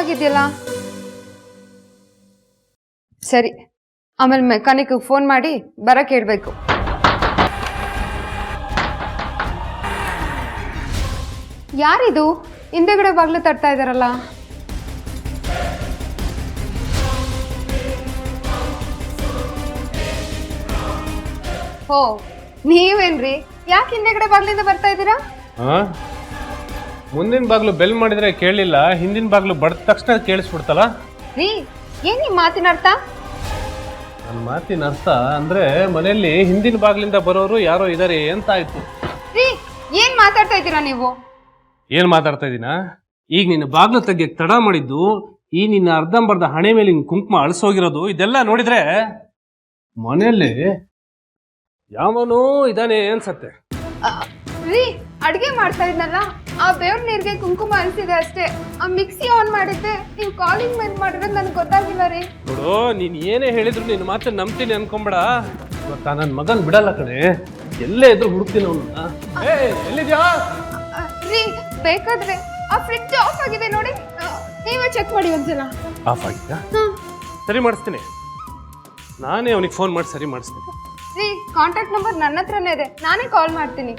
ಆಗಿದೆಯಲ್ಲ. ಸರಿ, ಆಮೇಲೆ ಮೆಕ್ಯಾನಿಕ್ ಫೋನ್ ಮಾಡಿ ಬರಕ್ಕೆ ಹೇಳ್ಬೇಕು. ಯಾರಿದು ಹಿಂದೆಗಡೆ ಬಾಗ್ಲು ತಟ್ತಾ ಇದಾರಲ್ಲ? ಓ, ನೀವೇನ್ರಿ? ಯಾಕೆ ಹಿಂದೆಗಡೆ ಬಾಗ್ಲಿಂದ ಬರ್ತಾ ಇದ್ದೀರಾ? ಮುಂದಿನ ಬಾಗ್ಲು ಬೆಲ್ ಮಾಡಿದ್ರೆ ಕೇಳಲಿಲ್ಲ, ಹಿಂದಿನ ಬಾಗ್ಲು ಬಡ್ದ ತಕ್ಷಣ ಕೇಳಿಸ್ಬಿಡ್ತಲ್ಲ. ರೀ, ಏನ್ ನಿಮ್ ಮಾತಿನ ಅರ್ಥ? ನನ್ನ ಮಾತಿನ ಅರ್ಥ ಅಂದ್ರೆ ಮನೆಯಲ್ಲಿ ಹಿಂದಿನ ಬಾಗ್ಲಿಂದ ಬರೋರು ಯಾರೋ ಇದಾರೆ ಅಂತ ಆಯ್ತು. ರೀ, ಏನ್ ಮಾತಾಡ್ತಾ ಇದ್ದೀರಾ ನೀವು? ಏನ್ ಮಾತಾಡ್ತಾ ಇದೀನಾ? ಈಗ ನಿನ್ನ ಬಾಗ್ಲು ತೆಗಿಯಕ್ ತಡ ಮಾಡಿದ್ದು, ಈ ನಿನ್ನ ಅರ್ಧಂಬರ್ಧ ಹಣೆ ಮೇಲೆ ಕುಂಕುಮ ಅಳಿಸೋಗಿರೋದು, ಇದೆಲ್ಲ ನೋಡಿದ್ರೆ ಮನೆಯಲ್ಲಿ ಯಾವನೋ ಇದಾನೆ ಅನ್ಸತ್ತೆ. ರೀ, ಅಡ್ಗೆ ಮಾಡ್ತಾ ಇದ್ನಲ್ಲ, ಆ ಬೇವ್ರ ನೀರಿಗೆ ಕುಂಕುಮ ಅನ್ಸಿದೆ ಅಷ್ಟೇ. ಆ ಮಿಕ್ಸಿ ಆನ್ ಮಾಡಿದ್ದೆ, ನೀವು ಕಾಲಿಂಗ್ ಮೇಲೆ ಮಾಡಿರೋದು ನನಗೆ ಗೊತ್ತಾಗಿಲ್ಲ ರೀ. ನೋಡು, ನೀನ್ ಏನೇ ಹೇಳಿದ್ರು ನಿನ್ನ ಮಾತ್ರ ನಂಬ್ತೀನಿ ಅನ್ಕೊಂಬೇಡ. ಗೊತ್ತಾ, ನನ್ನ ಮಗನ್ ಬಿಡಲ್ಲ ಕಣೆ, ಎಲ್ಲೇ ಇದ್ರು ಹುಡುಕ್ತೀನಿ ಅವನ್ನ. ಎಲ್ಲಿದ್ಯಾ? ರೀ, ಬೇಕಾದ್ರೆ ಆ ಫ್ರಿಡ್ಜ್ ಆಫ್ ಆಗಿದೆ ನೋಡಿ, ನೀವೇ ಚೆಕ್ ಮಾಡಿ ಒಂದ್ಸಲ. ಆಫ್ ಆಗಿದ್ಯಾ? ಸರಿ ಮಾಡಿಸ್ತೀನಿ, ನಾನೇ ಅವನಿಗೆ ಫೋನ್ ಮಾಡಿ ಸರಿ ಮಾಡಿಸ್ತೀನಿ. ರೀ, ಕಾಂಟ್ಯಾಕ್ಟ್ ನಂಬರ್ ನನ್ನ ಹತ್ರನೇ ಇದೆ, ನಾನೇ ಕಾಲ್ ಮಾಡ್ತೀನಿ.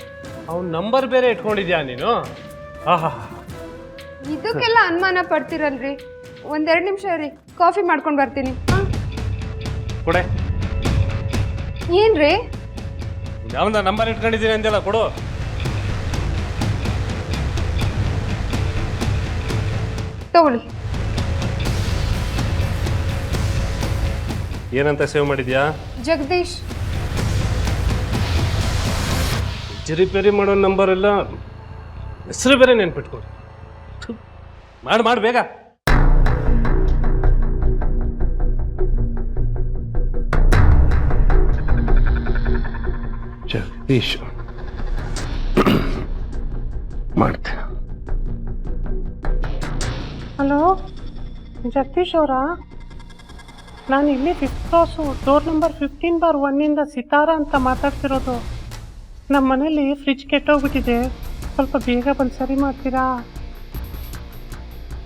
ಅವನ ನಂಬರ್ ಬೇರೆ ಇಟ್ಕೊಂಡಿದ್ಯಾ ನೀನು? ಇದಕ್ಕೆಲ್ಲ ಅನುಮಾನ ಪಡ್ತಿರಲ್ರಿ. ಒಂದೆರಡು ನಿಮಿಷ ರೀ, ಕಾಫಿ ಮಾಡ್ಕೊಂಡು ಬರ್ತೀನಿ. ಕೊಡೆ. ಏನ್ರಿ? ಯಾವನ ನಂಬರ್ ಇಟ್ಕೊಂಡಿದ್ದೀನಿ ಅಂದಲ್ಲ, ಕೊಡು. ತಗೊಳ್ಳಿ. ಏನಂತ ಸೇವ್ ಮಾಡಿದ್ಯಾ? ಜಗದೀಶ್. ರಿಪೇರಿ ಮಾಡೋ ನಂಬರ್ ಎಲ್ಲ ಹೆಸರು ಬೇರೆ ನೆನ್ಪಿಟ್ಕೊಡಿ. ಮಾಡಿ ಬೇಗ. ಜಗದೀಶ್ ಮಾಡ್ತೆ. ಹಲೋ, ಜಗದೀಶ್ ಅವರಾ? ನಾನು ಇಲ್ಲಿ 5th cross door number 15/1 Sitara ಅಂತ ಮಾತಾಡ್ತಿರೋದು. ನಮ್ಮ ಮನೇಲಿ ಫ್ರಿಜ್ ಕೆಟ್ಟೋಗ್ಬಿಟ್ಟಿದೆ, ಸ್ವಲ್ಪ ಬೇಗ ಬಂದು ಸರಿ ಮಾಡ್ತೀರಾ?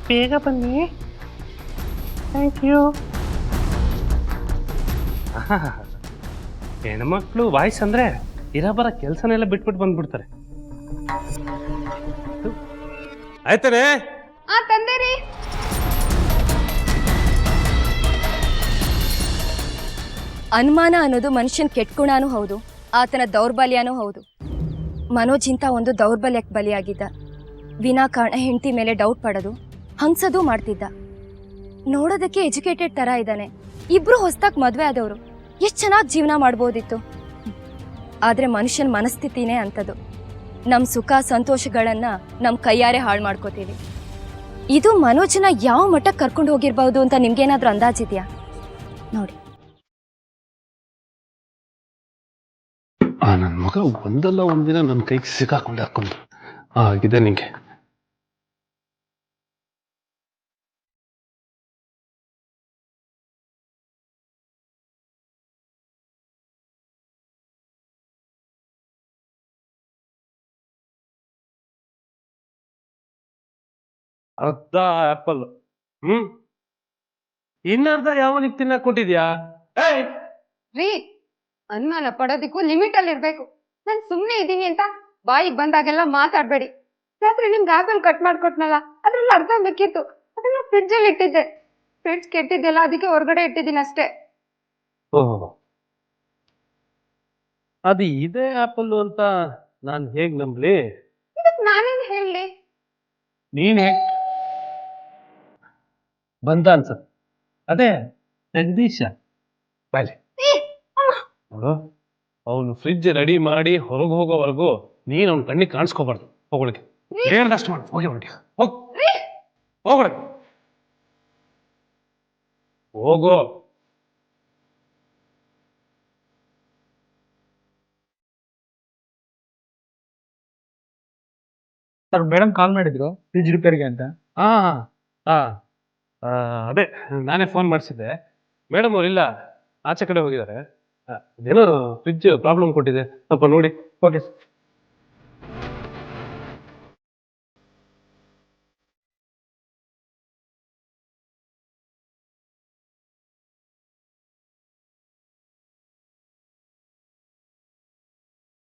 ಬೇಗ ಬನ್ನಿ, ಥ್ಯಾಂಕ್ ಯು. ಹೆಣ್ಮಕ್ಳು ವಾಯ್ಸ್ ಅಂದರೆ ಇರಬರ ಕೆಲಸನೆಲ್ಲ ಬಿಟ್ಬಿಟ್ಟು ಬಂದ್ಬಿಡ್ತಾರೆ. ಆಯ್ತಾನೆ? ತಂದೆ ರೀ. ಅನುಮಾನ ಅನ್ನೋದು ಮನುಷ್ಯನ ಕೆಟ್ಟ ಗುಣನೂ ಹೌದು, ಆತನ ದೌರ್ಬಲ್ಯನೂ ಹೌದು. ಮನೋಜ್ ಇಂಥ ಒಂದು ದೌರ್ಬಲ್ಯಕ್ಕೆ ಬಲಿಯಾಗಿದ್ದ. ವಿನಾಕಾರಣ ಹೆಂಡತಿ ಮೇಲೆ ಡೌಟ್ ಪಡೋದು, ಹಂಗ್ಸೋದು ಮಾಡ್ತಿದ್ದ. ನೋಡೋದಕ್ಕೆ ಎಜುಕೇಟೆಡ್ ಥರ ಇದ್ದಾನೆ. ಇಬ್ರು ಹೊಸ್ದಾಗಿ ಮದುವೆ ಆದವರು, ಎಷ್ಟು ಚೆನ್ನಾಗಿ ಜೀವನ ಮಾಡ್ಬೋದಿತ್ತು. ಆದರೆ ಮನುಷ್ಯನ ಮನಸ್ಥಿತಿನೇ ಅಂಥದ್ದು. ನಮ್ಮ ಸುಖ ಸಂತೋಷಗಳನ್ನು ನಮ್ಮ ಕೈಯಾರೆ ಹಾಳು ಮಾಡ್ಕೋತೀವಿ. ಇದು ಮನೋಜನ ಯಾವ ಮಟ್ಟಕ್ಕೆ ಕರ್ಕೊಂಡು ಹೋಗಿರ್ಬೋದು ಅಂತ ನಿಮ್ಗೇನಾದ್ರೂ ಅಂದಾಜಿದೆಯಾ? ನೋಡಿ, ನನ್ನ ಮಗ ಒಂದಲ್ಲ ಒಂದಿನ ನನ್ನ ಕೈಗೆ ಸಿಕ್ಕಾಕೊಂಡು ಹಾಕೊಂಡು ಆಗಿದೆ ನಿಂಗೆ. ಅರ್ಧ ಆಪಲ್, ಇನ್ನರ್ಧ ಯಾವನಿಗೆ ತಿನ್ನಕ್ ಕೊಟ್ಟಿದ್ಯಾ? ರೀ, ಅನುಮಾನ ಪಡೋದಕ್ಕೂ ಲಿಮಿಟ್ ಅಲ್ಲಿ ಇರ್ಬೇಕು. ನಾನು ಸುಮ್ಮನೆ ಇದ್ದೀನಿ ಅಂತ ಬಾಯಿಗೆ ಬಂದಾಗೆಲ್ಲ ಮಾತಾಡ್ಬೇಡಿ. ರಾತ್ರಿ ನಿಮ್ಗೆ ಆಪಲ್ ಕಟ್ ಮಾಡ್ಕೊಟ್ನಲ್ಲ, ಅದ್ರಲ್ಲಿ ಅರ್ಧ ಬೇಕಿತ್ತು, ಅದನ್ನ ಫ್ರಿಡ್ಜ್ ಅಲ್ಲಿ ಇಟ್ಟಿದ್ದೆ. ಫ್ರಿಡ್ಜ್ ಕೆಟ್ಟಿದ್ದೆಲ್ಲ, ಅದಕ್ಕೆ ಹೊರಗಡೆ ಇಟ್ಟಿದ್ದೀನಿ ಅಷ್ಟೇ. ಓಹ್, ಅದು ಇದೇ ಆಪಲ್ ಅಂತ ನಾನು ಹೇಗ್ ನಂಬ್ಲಿ? ಇದಕ್ ನಾನೇನ್ ಹೇಳಿ? ನೀನ್ ಹೇಗ್ ಬಂದ ಅನ್ಸತ್? ಅದೇ ಜಗದೀಶ ಬಾಯ್ಲಿ. ನೋಡು, ಅವನು ಫ್ರಿಡ್ಜ್ ರೆಡಿ ಮಾಡಿ ಹೊರಗೆ ಹೋಗೋವರೆಗೂ ನೀನು ಅವ್ನ ಕಣ್ಣಿಗೆ ಕಾಣಿಸ್ಕೋಬಾರ್ದು. ಹೋಗೋಳಿಗೆ ಹೇಳ್ದಷ್ಟು ಮಾಡಿ ಹೋಗಿ ಹೊರಟಿ. ಹೋಗೋಳಗೆ ಹೋಗೋ. ಸರ್, ಮೇಡಮ್ ಕಾಲ್ ಮಾಡಿದ್ರು ಫ್ರಿಜ್ ರಿಪೇರಿಗೆ ಅಂತ. ಅದೇ ನಾನೇ ಫೋನ್ ಮಾಡಿಸಿದ್ದೆ. ಮೇಡಮ್ ಅವ್ರು ಇಲ್ಲ, ಆಚೆ ಕಡೆ ಹೋಗಿದ್ದಾರೆ. ಅದೇನೋ ಫ್ರಿಡ್ಜ್ ಪ್ರಾಬ್ಲಮ್ ಕೊಟ್ಟಿದೆ, ಸ್ವಲ್ಪ ನೋಡಿ. Okay.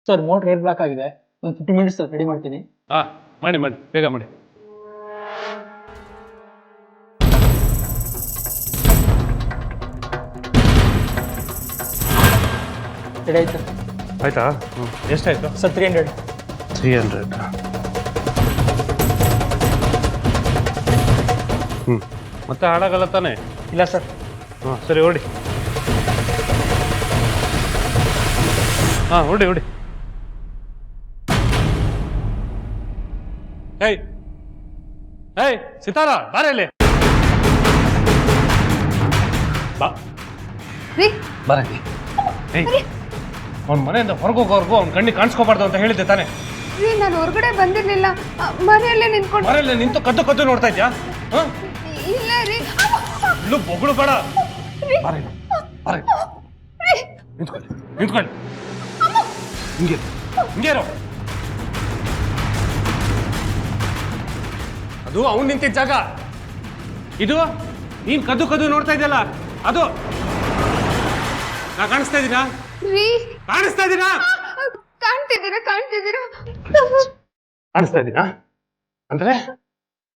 Sir motor air block ಆಗಿದೆ, ಒಂದು 50 ಮಿನಿಟ್ಸ್ ರೆಡಿ ಮಾಡ್ತೀನಿ. ಹಾಂ ಮಾಡಿ ಮಾಡಿ, ಬೇಗ ಮಾಡಿ. ರೆಡಿ ಆಯ್ತು ಆಯ್ತಾ? ಎಷ್ಟಾಯ್ತು ಸರ್? 300. 300. ಮತ್ತೆ ಹಾಳಾಗಲ್ಲ ತಾನೆ? ಇಲ್ಲ ಸರ್. ಹಾಂ ಸರಿ, ಹೊಡಿ. ಹಾಂ ಹೊಡಿ ಹೊಡಿ. ಏಯ್ ಏಯ್ ಸಿತಾರ, ಬಾರಲ್ಲಿ ಬಾ, ರೀ ಬರಲಿ. ಏಯ್, ಅವ್ನ ಮನೆಯಿಂದ ಹೊರಗೋಗೋರ್ಗು ಅವ್ನ ಕಣ್ಣಿಗೆ ಕಾಣಿಸ್ಕೋಬಾರ್ದು ಅಂತ ಹೇಳಿದ್ದೆ ತಾನೆ? ರೀ ನಾನು ಹೊರಗಡೆ ಬಂದಿರ್ಲಿಲ್ಲ, ಮನೆಯಲ್ಲೇ ನಿಂತ್ಕೊಂಡು. ಮನೆಯಲ್ಲಿ ನಿಂತು ಕದ್ದು ಕದ್ದು ನೋಡ್ತಾ ಇದ್ಯಾ? ಹಾಂ, ಇಲ್ಲ ರೀ. ಇಲ್ಲೂ ಬೊಗಳು ಬೇಡ. ಬರಲಿ ಬರಲಿ, ನಿಂತ್ಕೊಳ್ಳಿ ನಿಂತ್ಕೊಳ್ಳಿ. ಹಿಂಗೆ ಹಿಂಗೆ ಇರೋ. ಅದು ಅವ್ನು ನಿಂತಿದ್ದ ಜಾಗ. ಇದು ನೀನ್ ಕದ್ದು ಕದ್ದು ನೋಡ್ತಾ ಇದೆಯಲ್ಲ, ಅದು ನಾ ಕಾಣಿಸ್ತಾ ಇದ್ದೀನಾ? ರೀ ಕಾಣಿಸ್ತಾ ಇದ್ದೀನಾ? ಕಾಣ್ತಿದ್ದೀರಾ ಕಾಣಿಸ್ತಾ ಇದ್ದೀನಾ? ಅಂದ್ರೆ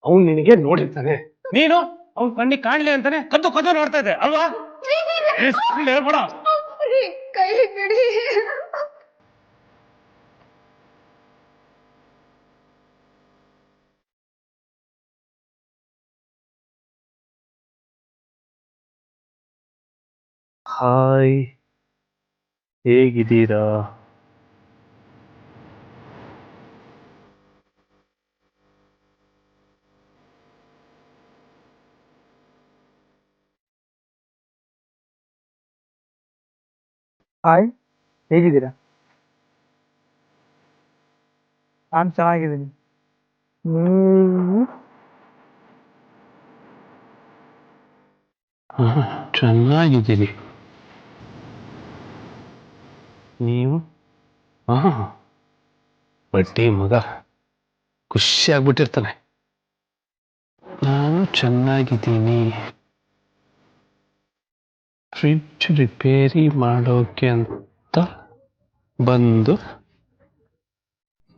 ಅವ್ನು ನಿನಗೆ ನೋಡಿರ್ತಾನೆ, ನೀನು ಅವ್ನ ಕಣ್ಣಿಗೆ ಕಾಣ್ಲಿ ಅಂತಾನೆ ಕದ್ದು ಕದ್ದು ನೋಡ್ತಾ ಇದ್ದೆ ಅಲ್ವಾ? ಹೇಳ್ಬೇಡ. ರೀ ಕೈ ಬಿಡಿ. ಹಾಯ್, ಹೇಗಿದ್ದೀರಾ? ಹಾಯ್, ಹೇಗಿದ್ದೀರಾ? ನಾನು ಚೆನ್ನಾಗಿದ್ದೀನಿ. ಚೆನ್ನಾಗಿದ್ದೀನಿ. ನೀವು? ಬಡ್ಡಿ ಮಗ ಖುಷಿ ಆಗ್ಬಿಟ್ಟಿರ್ತಾನೆ. ನಾನು ಚೆನ್ನಾಗಿದ್ದೀನಿ. ಫ್ರಿಡ್ಜ್ ರಿಪೇರಿ ಮಾಡೋಕೆ ಅಂತ ಬಂದು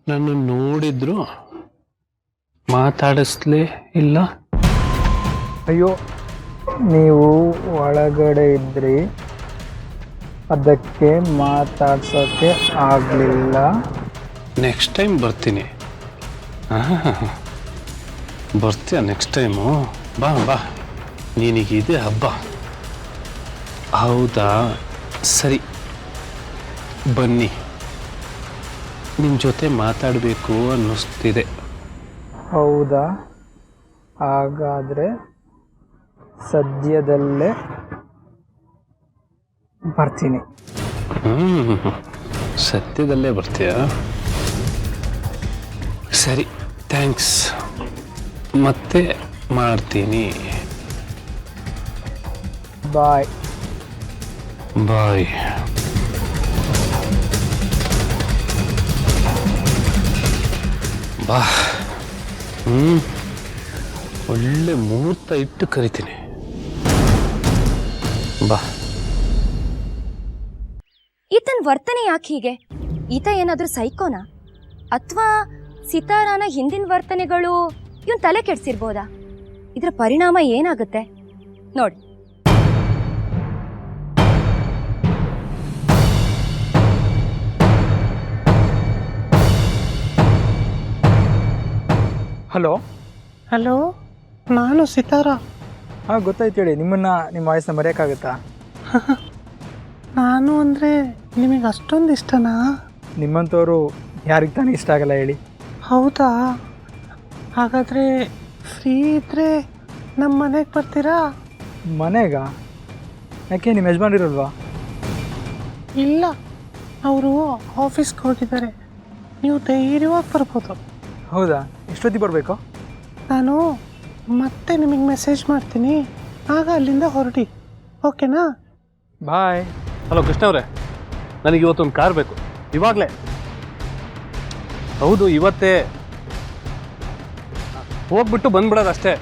ನನ್ನ ನೋಡಿದ್ರು ಮಾತಾಡಿಸ್ಲೇ ಇಲ್ಲ. ಅಯ್ಯೋ, ನೀವು ಒಳಗಡೆ ಇದ್ರಿ, ಅದಕ್ಕೆ ಮಾತಾಡ್ಸೋಕ್ಕೆ ಆಗಲಿಲ್ಲ. ನೆಕ್ಸ್ಟ್ ಟೈಮ್ ಬರ್ತೀನಿ. ಬರ್ತೀಯ ನೆಕ್ಸ್ಟ್ ಟೈಮು? ಬಾ ಬಾ, ನಿನಗಿದೆ ಹಬ್ಬ. ಹೌದಾ, ಸರಿ ಬನ್ನಿ. ನಿಮ್ಮ ಜೊತೆ ಮಾತಾಡಬೇಕು ಅನ್ನಿಸ್ತಿದೆ. ಹೌದಾ, ಹಾಗಾದರೆ ಸದ್ಯದಲ್ಲೇ ಬರ್ತೀನಿ. ಸದ್ಯದಲ್ಲೇ ಬರ್ತೀಯಾ? ಸರಿ, ಥ್ಯಾಂಕ್ಸ್. ಮತ್ತೆ ಮಾಡ್ತೀನಿ. ಬಾಯ್ ಬಾಯ್. ಬಾ. ಒಳ್ಳೆ ಮುಹೂರ್ತ ಇಟ್ಟು ಕರಿತೀನಿ. ಬಾ. ಈತನ ವರ್ತನೆ ಯಾಕೆ ಹೀಗೆ? ಈತ ಏನಾದರೂ ಸೈಕೋನಾ? ಅಥವಾ ಸಿತಾರಾನ ಹಿಂದಿನ ವರ್ತನೆಗಳು ಇವನ್ ತಲೆ ಕೆಡ್ಸಿರ್ಬೋದಾ? ಇದರ ಪರಿಣಾಮ ಏನಾಗುತ್ತೆ ನೋಡಿ. ಹಲೋ. ಹಲೋ, ನಾನು ಸಿತಾರ. ಹಾಂ, ಗೊತ್ತಾಯ್ತು ಹೇಳಿ. ನಿಮ್ಮ ವಾಯ್ಸ್ನ ಮರೆಯೋಕ್ಕಾಗುತ್ತಾ? ನಾನು ಅಂದರೆ ನಿಮಗೆ ಅಷ್ಟೊಂದು ಇಷ್ಟನಾ? ನಿಮ್ಮಂಥವ್ರು ಯಾರಿಗೆ ತಾನೇ ಇಷ್ಟ ಆಗಲ್ಲ ಹೇಳಿ. ಹೌದಾ, ಹಾಗಾದರೆ ಫ್ರೀ ಇದ್ದರೆ ನಮ್ಮ ಮನೆಗೆ ಬರ್ತೀರಾ? ಮನೆಗ? ಯಾಕೆ, ನಿಮ್ಮ ಯಜಮಾನ್ರಿರಲ್ವಾ? ಇಲ್ಲ, ಅವರು ಆಫೀಸ್ಗೆ ಹೋಗಿದ್ದಾರೆ. ನೀವು ಧೈರ್ಯವಾಗಿ ಬರ್ಬೋದು. ಹೌದಾ, ಎಷ್ಟೊತ್ತಿಗೆ ಬರಬೇಕು? ನಾನು ಮತ್ತೆ ನಿಮಗೆ ಮೆಸೇಜ್ ಮಾಡ್ತೀನಿ, ಆಗ ಅಲ್ಲಿಂದ ಹೊರಡಿ. ಓಕೆನಾ? ಬಾಯ್. ಹಲೋ ಕೃಷ್ಣ ಅವರೇ, ನನಗೆ ಇವತ್ತೊಂದು ಕಾರ್ ಬೇಕು, ಇವಾಗಲೇ. ಹೌದು, ಇವತ್ತೇ ಹೋಗ್ಬಿಟ್ಟು ಬಂದ್ಬಿಡೋದು ಅಷ್ಟೇ.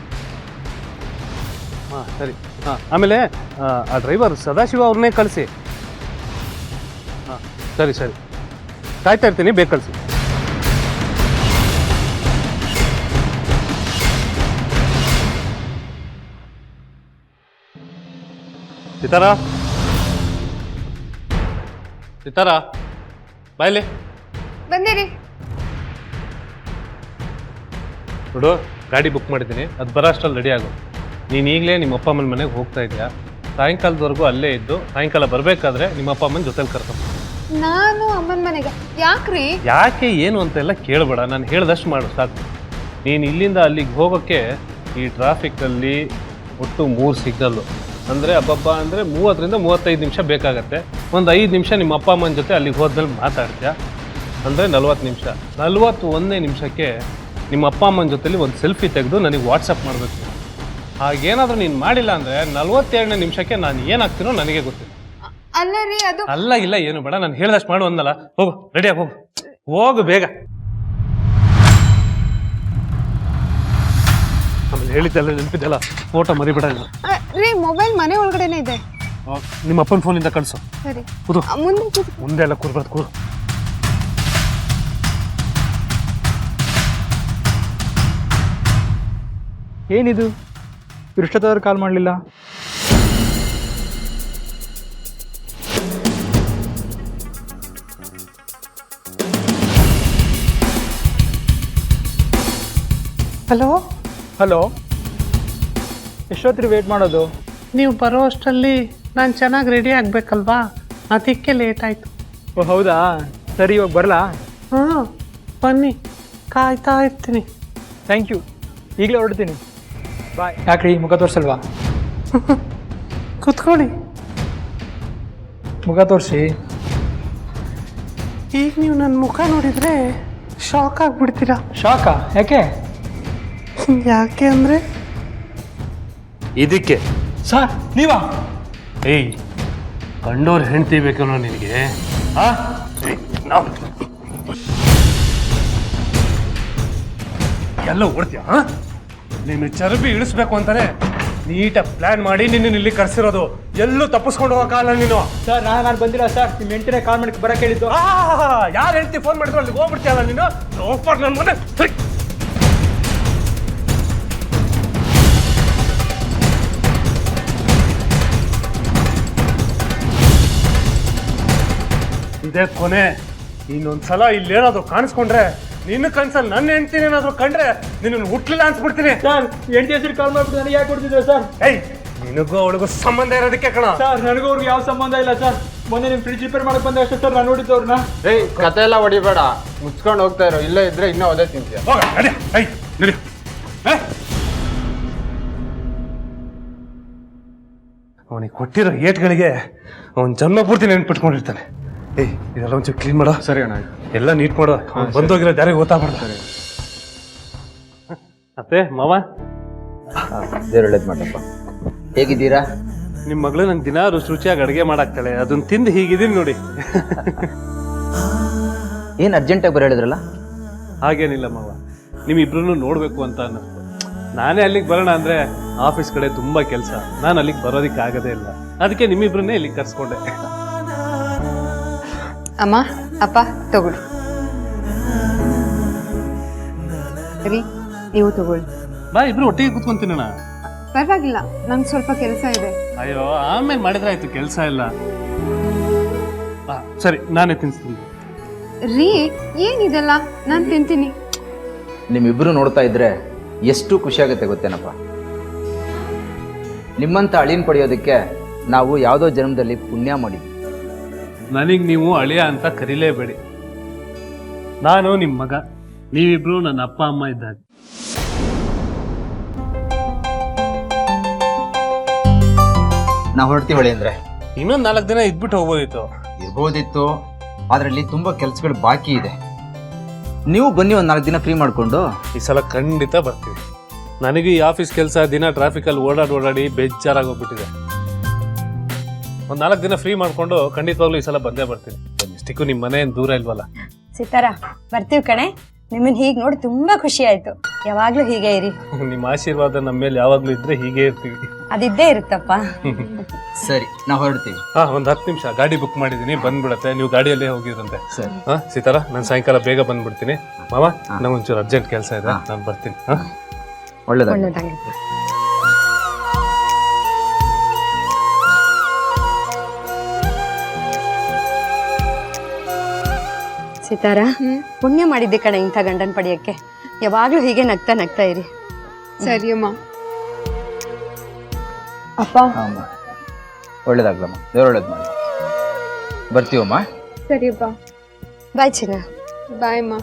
ಹಾಂ ಸರಿ. ಹಾಂ, ಆಮೇಲೆ ಆ ಡ್ರೈವರ್ ಸದಾಶಿವ ಅವ್ರನ್ನೇ ಕಳಿಸಿ. ಹಾಂ ಸರಿ ಸರಿ. ಕಾಯ್ತಾ ಇರ್ತೀನಿ, ಬೇಗ ಕಳಿಸಿ. ಸಿತಾರಾ, ಸಿತಾರಾ, ಬಾಯ್ಲಿ. ಬಂದಿರಿ. ನೋಡು, ಗಾಡಿ ಬುಕ್ ಮಾಡಿದ್ದೀನಿ, ಅದು ಬರೋ ಅಷ್ಟರಲ್ಲಿ ರೆಡಿ ಆಗು. ನೀನು ಈಗಲೇ ನಿಮ್ಮ ಅಪ್ಪ ಅಮ್ಮನ ಮನೆಗೆ ಹೋಗ್ತಾ ಇದೆಯಾ? ಸಾಯಂಕಾಲದವರೆಗೂ ಅಲ್ಲೇ ಇದ್ದು ಸಾಯಂಕಾಲ ಬರಬೇಕಾದ್ರೆ ನಿಮ್ಮ ಅಪ್ಪ ಅಮ್ಮನ ಜೊತೆಲಿ ಕರ್ಕೊಂಡು. ನಾನು ಅಮ್ಮನ ಮನೆಗೆ ಯಾಕ್ರಿ? ಯಾಕೆ ಏನು ಅಂತೆಲ್ಲ ಕೇಳಬೇಡ, ನಾನು ಹೇಳ್ದಷ್ಟು ಮಾಡು ಸಾಕು. ನೀನು ಇಲ್ಲಿಂದ ಅಲ್ಲಿಗೆ ಹೋಗೋಕ್ಕೆ ಈ ಟ್ರಾಫಿಕ್ಕಲ್ಲಿ ಒಟ್ಟು 3 ಸಿಗ್ನಲ್ಲು, ಅಂದರೆ ಹಬ್ಬಬ್ಬ ಅಂದರೆ 30ರಿಂದ 35 ನಿಮಿಷ ಬೇಕಾಗತ್ತೆ. ಒಂದು 5 ನಿಮಿಷ ನಿಮ್ಮ ಅಪ್ಪ ಅಮ್ಮನ ಜೊತೆ ಅಲ್ಲಿಗೆ ಹೋದ್ಮೇಲೆ ಮಾತಾಡ್ತೀಯ, ಅಂದರೆ 40 ನಿಮಿಷ. 41ನೇ ನಿಮಿಷಕ್ಕೆ ನಿಮ್ಮ ಅಪ್ಪ ಅಮ್ಮನ ಜೊತೆಲಿ ಒಂದು ಸೆಲ್ಫಿ ತೆಗೆದು ನನಗೆ ವಾಟ್ಸಪ್ ಮಾಡಬೇಕು. ಹಾಗೇನಾದರೂ ನೀನು ಮಾಡಿಲ್ಲ ಅಂದರೆ 42ನೇ ನಿಮಿಷಕ್ಕೆ ನಾನು ಏನಾಗ್ತೀನೋ ನನಗೆ ಗೊತ್ತಿಲ್ಲ. ಅಲ್ಲ ರೀ, ಅದು ಅಲ್ಲ ಇಲ್ಲ ಏನು ಬೇಡ, ನಾನು ಹೇಳ್ದಷ್ಟು ಮಾಡು ಅಂದಲ್ಲ. ಹೋಗು, ರೆಡಿಯಾಗಿ ಹೋಗು, ಹೋಗು ಬೇಗ. ಆಮೇಲೆ ಹೇಳಿದ್ದೆಲ್ಲ ನೆನಪಿದ್ದೆಲ್ಲ ಫೋಟೋ ಮರಿಬೇಡ. ರೀ, ಮೊಬೈಲ್ ಮನೆ ಒಳಗಡೆನೆ ಇದೆ. ನಿಮ್ಮ ಅಪ್ಪನ ಫೋನಿಂದ ಕಳಿಸು. ಸರಿ, ಕೂದು. ಮುಂದೆ ಮುಂದೆ ಎಲ್ಲ ಕೂರ್ಬಾರ್ದು, ಕೂರು. ಏನಿದು ಇಷ್ಟೊತ್ತಾದ್ರೂ ಕಾಲ್ ಮಾಡಲಿಲ್ಲ? ಹಲೋ, ಹಲೋ, ಎಷ್ಟೊತ್ತಿಗೆ ವೇಟ್ ಮಾಡೋದು? ನೀವು ಬರೋ ಅಷ್ಟರಲ್ಲಿ ನಾನು ಚೆನ್ನಾಗಿ ರೆಡಿ ಆಗಬೇಕಲ್ವಾ, ಅದಕ್ಕೆ ಲೇಟ್ ಆಯಿತು. ಓ ಹೌದಾ, ಸರಿ ಇವಾಗ ಬರಲಾ? ಹಾಂ ಬನ್ನಿ, ಕಾಯ್ತಾ ಇರ್ತೀನಿ. ಥ್ಯಾಂಕ್ ಯು, ಈಗಲೇ ಹೊರಡ್ತೀನಿ. ಬಾಯ್. ಯಾಕ್ರಿ ಮುಖ ತೋರಿಸಲ್ವಾ? ಕೂತ್ಕೊಳ್ಳಿ. ಮುಖ ತೋರಿಸಿ. ಈಗ ನೀವು ನನ್ನ ಮುಖ ನೋಡಿದರೆ ಶಾಕ್ ಆಗಿಬಿಡ್ತೀರಾ. ಶಾಕಾ? ಯಾಕೆ? ಯಾಕೆ ಅಂದರೆ ಇದಕ್ಕೆ ಸರ್ ನೀವಾ? ಏಯ್, ಕಂಡೋರ್ ಹೆಂಡ್ತಿ ಬೇಕನ್ನೋ ನಿನಗೆ? ಎಲ್ಲ ಓಡ್ತೀಯ? ನೀನು ಚರ್ಬಿ ಇಳಿಸ್ಬೇಕು ಅಂತಾನೆ ನೀಟಾಗಿ ಪ್ಲಾನ್ ಮಾಡಿ ನಿನ್ನ ಇಲ್ಲಿ ಕರ್ಸಿರೋದು. ಎಲ್ಲೂ ತಪ್ಪಿಸ್ಕೊಂಡು ಹೋಗಕ್ಕಾಗಲ್ಲ ನೀನು. ಸರ್ ನಾನು ಬಂದಿಲ್ಲ ಸರ್, ನಿಮ್ಮ ಹೆಂಡತಿನೇ ಕಾಲ್ ಮಾಡಿ ಬರಕ್ಕೆ ಹೇಳಿದ್ದು. ಯಾರು ಹೆಂಡ್ತಿ ಫೋನ್ ಮಾಡಿದ್ರು ಅಲ್ಲಿಗೆ ಹೋಗ್ಬಿಡ್ತೀಯಲ್ಲ ನೀನು. ನನ್ನ ಮನೆ ಇದೇ ಕೊನೆ. ಇನ್ನೊಂದ್ಸಲ ಇಲ್ಲೇನಾದ್ರು ಕಾಣಿಸ್ಕೊಂಡ್ರೆ, ನಿನ್ನ ಕನ್ಸಲ್ಲಿ ನನ್ನ ಹೆಂಡ್ತೀನಿ ಏನಾದ್ರು ಕಂಡ್ರೆ ನಿನ್ನ ಹುಟ್ಲಿಲ್ಲ ಅನ್ಸ್ಬಿಡ್ತೀನಿ. ಸರ್ ಹೆಂಡತಿ ಹೆಸರು ಕಾಲ್ ಮಾಡ್ಬಿಟ್ಟು ನನಗೆ ಯಾಕೆ ಕೊಡ್ತಿದ್ರು ಸರ್? ಏಯ್, ನಿನಗೂ ಅವಳಿಗೂ ಸಂಬಂಧ ಇರೋದಕ್ಕೆ ಕಣ. ಸರ್ ನನಗೂ ಅವ್ರಿಗೆ ಯಾವ ಸಂಬಂಧ ಇಲ್ಲ ಸರ್. ಮೊನ್ನೆ ನಿಮ್ಮ ಫ್ರಿಡ್ಜ್ ರಿಪೇರ್ ಮಾಡಕ್ಕೆ ಬಂದ ಅಷ್ಟೇ ಸರ್ ನಾನು ನೋಡಿದ್ದು ಅವ್ರನ್ನ. ಏಯ್, ಕತೆ ಎಲ್ಲ ಹೊಡಿಬೇಡ, ಮುಚ್ಕೊಂಡು ಹೋಗ್ತಾ ಇರೋ. ಇಲ್ಲೇ ಇದ್ರೆ ಇನ್ನೂ ಅದೇ ತಿಂತೀಯ. ಹೋಗ ನಡಿ. ಏಯ್ ನಡಿ. ಅವನಿಗೆ ಕೊಟ್ಟಿರೋ ಏಟ್ಗಳಿಗೆ ಅವನ ಜನ್ಮ ಪೂರ್ತಿ ನೆನ್ಪಿಟ್ಕೊಂಡಿರ್ತಾನೆ. ಏಯ್, ಇದೆಲ್ಲ ಒಂಚೂರು ಕ್ಲೀನ್ ಮಾಡೋ. ಸರಿ ಅಣ್ಣ. ಎಲ್ಲ ನೀಟ್ ಮಾಡೋ. ಬಂದೋಗಿರೋ ದಾರಿಗೆ ಗೊತ್ತಾಗ್ಬಾರ್ದು. ಮತ್ತೆ ಮಾವ, ದೇವ್ರು ಒಳ್ಳೇದು ಮಾಡಪ್ಪ. ಹೇಗಿದ್ದೀರಾ? ನಿಮ್ಮ ಮಗಳು ನಂಗೆ ದಿನ ರುಚಿಯಾಗಿ ಅಡುಗೆ ಮಾಡಾಕ್ತಾಳೆ. ಅದನ್ನ ತಿಂದು ಹೀಗಿದ್ದೀನಿ ನೋಡಿ. ಏನು ಅರ್ಜೆಂಟಾಗಿ ಬರೋ ಹೇಳಿದ್ರಲ್ಲ? ಹಾಗೇನಿಲ್ಲ ಮಾವ, ನಿಮ್ಮಿಬ್ರು ನೋಡ್ಬೇಕು ಅಂತ ಅನ್ನಿಸ್ತು. ನಾನೇ ಅಲ್ಲಿಗೆ ಬರೋಣ ಅಂದ್ರೆ ಆಫೀಸ್ ಕಡೆ ತುಂಬಾ ಕೆಲಸ, ನಾನು ಅಲ್ಲಿಗೆ ಬರೋದಿಕ್ಕೆ ಆಗದೇ ಇಲ್ಲ. ಅದಕ್ಕೆ ನಿಮ್ಮಿಬ್ರನ್ನೇ ಇಲ್ಲಿಗೆ ಕರ್ಸ್ಕೊಂಡೆ. ಅಮ್ಮ, ಅಪ್ಪ ತಗೊಳ್ಳಿ. ರೀ, ನೀವು ತಗೊಳ್ಳಿ. ಬಾ, ಇಬ್ರು ಒಟ್ಟಿಗೆ ಕುತ್ಕೊಂತೀನಣ್ಣ. ಪರವಾಗಿಲ್ಲ, ನಂಗೆ ಸ್ವಲ್ಪ ಕೆಲಸ ಇದೆ. ಅಯ್ಯೋ, ಆಮೇಲೆ ಮಾಡಿದ್ರೆ ಆಯ್ತು, ಕೆಲಸ ಇಲ್ಲ. ಸರಿ, ನಾನೇ ತಿನ್ಸ್ತೀನಿ. ರೀ, ಏನಿದೆಲ್ಲ? ನಾನು ತಿಂತೀನಿ. ನಿಮ್ಮಿಬ್ಬರು ನೋಡ್ತಾ ಇದ್ರೆ ಎಷ್ಟು ಖುಷಿ ಆಗುತ್ತೆ ಗೊತ್ತೇನಪ್ಪ. ನಿಮ್ಮಂಥ ಅಳಿನ ಪಡೆಯೋದಕ್ಕೆ ನಾವು ಯಾವುದೋ ಜನ್ಮದಲ್ಲಿ ಪುಣ್ಯ ಮಾಡಿದ್ವಿ. ನನಗೆ ನೀವು ಅಳಿಯ ಅಂತ ಕರೀಲೇಬೇಡಿ. ನಾನು ನಿಮ್ಮ ಮಗ, ನೀವಿಬ್ರು ನನ್ನ ಅಪ್ಪ ಅಮ್ಮ ಇದ್ದಾಗ. ನಾವು ಹೊರಡ್ತೀವಳಿ ಅಂದ್ರೆ ಇನ್ನೊಂದು 4 ದಿನ ಇದ್ಬಿಟ್ಟು ಹೋಗ್ಬೋದಿತ್ತು. ಇರ್ಬೋದಿತ್ತು, ಅದರಲ್ಲಿ ತುಂಬಾ ಕೆಲಸಗಳು ಬಾಕಿ ಇದೆ. ನೀವು ಬನ್ನಿ, ಒಂದು 4 ದಿನ ಫ್ರೀ ಮಾಡಿಕೊಂಡು. ಈ ಸಲ ಖಂಡಿತ ಬರ್ತೀವಿ. ನನಗೂ ಈ ಆಫೀಸ್ ಕೆಲಸ, ದಿನ ಟ್ರಾಫಿಕಲ್ಲಿ ಓಡಾಡಿ ಬೇಜಾರಾಗೋಗ್ಬಿಟ್ಟಿದೆ. ಒಂದು 4 ದಿನ ಫ್ರೀ ಮಾಡ್ಕೊಂಡು ಖಂಡಿತವಾಗ್ಲೂ ಈ ಸಲ ಬಂದೇ ಬರ್ತೀನಿ. ಇಷ್ಟಕ್ಕೂ ನಿಮ್ಮ ಮನೆ ಏನು ದೂರ ಇಲ್ವಲ್ಲ. ಸಿತಾರ, ಬರ್ತೀವಿ ಕಣೆ. ನಿಮ್ಮನ್ನ ಹೀಗೆ ನೋಡಿ ತುಂಬಾ ಖುಷಿ ಆಯ್ತು. ಯಾವಾಗ್ಲೂ ಹೀಗೆ ಇರಿ. ನಿಮ್ಮ ಆಶೀರ್ವಾದ ನಮ್ಮ ಮೇಲೆ ಯಾವಾಗ್ಲೂ ಇದ್ರೆ ಹೀಗೆ ಇರ್ತೀವಿ. ಅದಿದ್ದೇ ಇರುತ್ತಪ್ಪ. ಸರಿ ನಾವು ಹೊರಡ್ತೀವಿ. ಹಾ, ಒಂದ್ 10 ನಿಮಿಷ ಗಾಡಿ ಬುಕ್ ಮಾಡಿದೀನಿ, ಬಂದ್ಬಿಡತ್ತೆ. ನೀವು ಗಾಡಿಯಲ್ಲೇ ಹೋಗಿರಂತೆ. ಸರಿ. ಹಾ ಸೀತಾರ, ನಾನು ಸಾಯಂಕಾಲ ಬೇಗ ಬಂದ್ಬಿಡ್ತೀನಿ. ಮಾವ, ನಂಗೆ ಒಂಚೂರು ಅರ್ಜೆಂಟ್ ಕೆಲಸ ಇದೆ, ನಾನು ಬರ್ತೀನಿ. ಹಾ, ಒಳ್ಳೇದಾಗಲಿ. ಸಿತಾರ, ಪುಣ್ಯ ಮಾಡಿದ್ದೆ ಕಣ ಇಂಥ ಗಂಡನ್ ಪಡೆಯಕ್ಕೆ. ಯಾವಾಗ್ಲೂ ಹೀಗೆ ನಗ್ತಾ ನಗ್ತಾ ಇರಿ. ಸರಿ ಅಮ್ಮ. ಅಪ್ಪ. ಒಳ್ಳೇದಾಗ್ಲಮ್ಮ, ದೇವ್ರ ಒಳ್ಳೇದು ಮಾಡಿ. ಬರ್ತೀವಮ್ಮ. ಸರಿಯಪ್ಪ. ಬಾಯ್ ಚಿನ್ನ. ಬಾಯ್ ಅಮ್ಮ.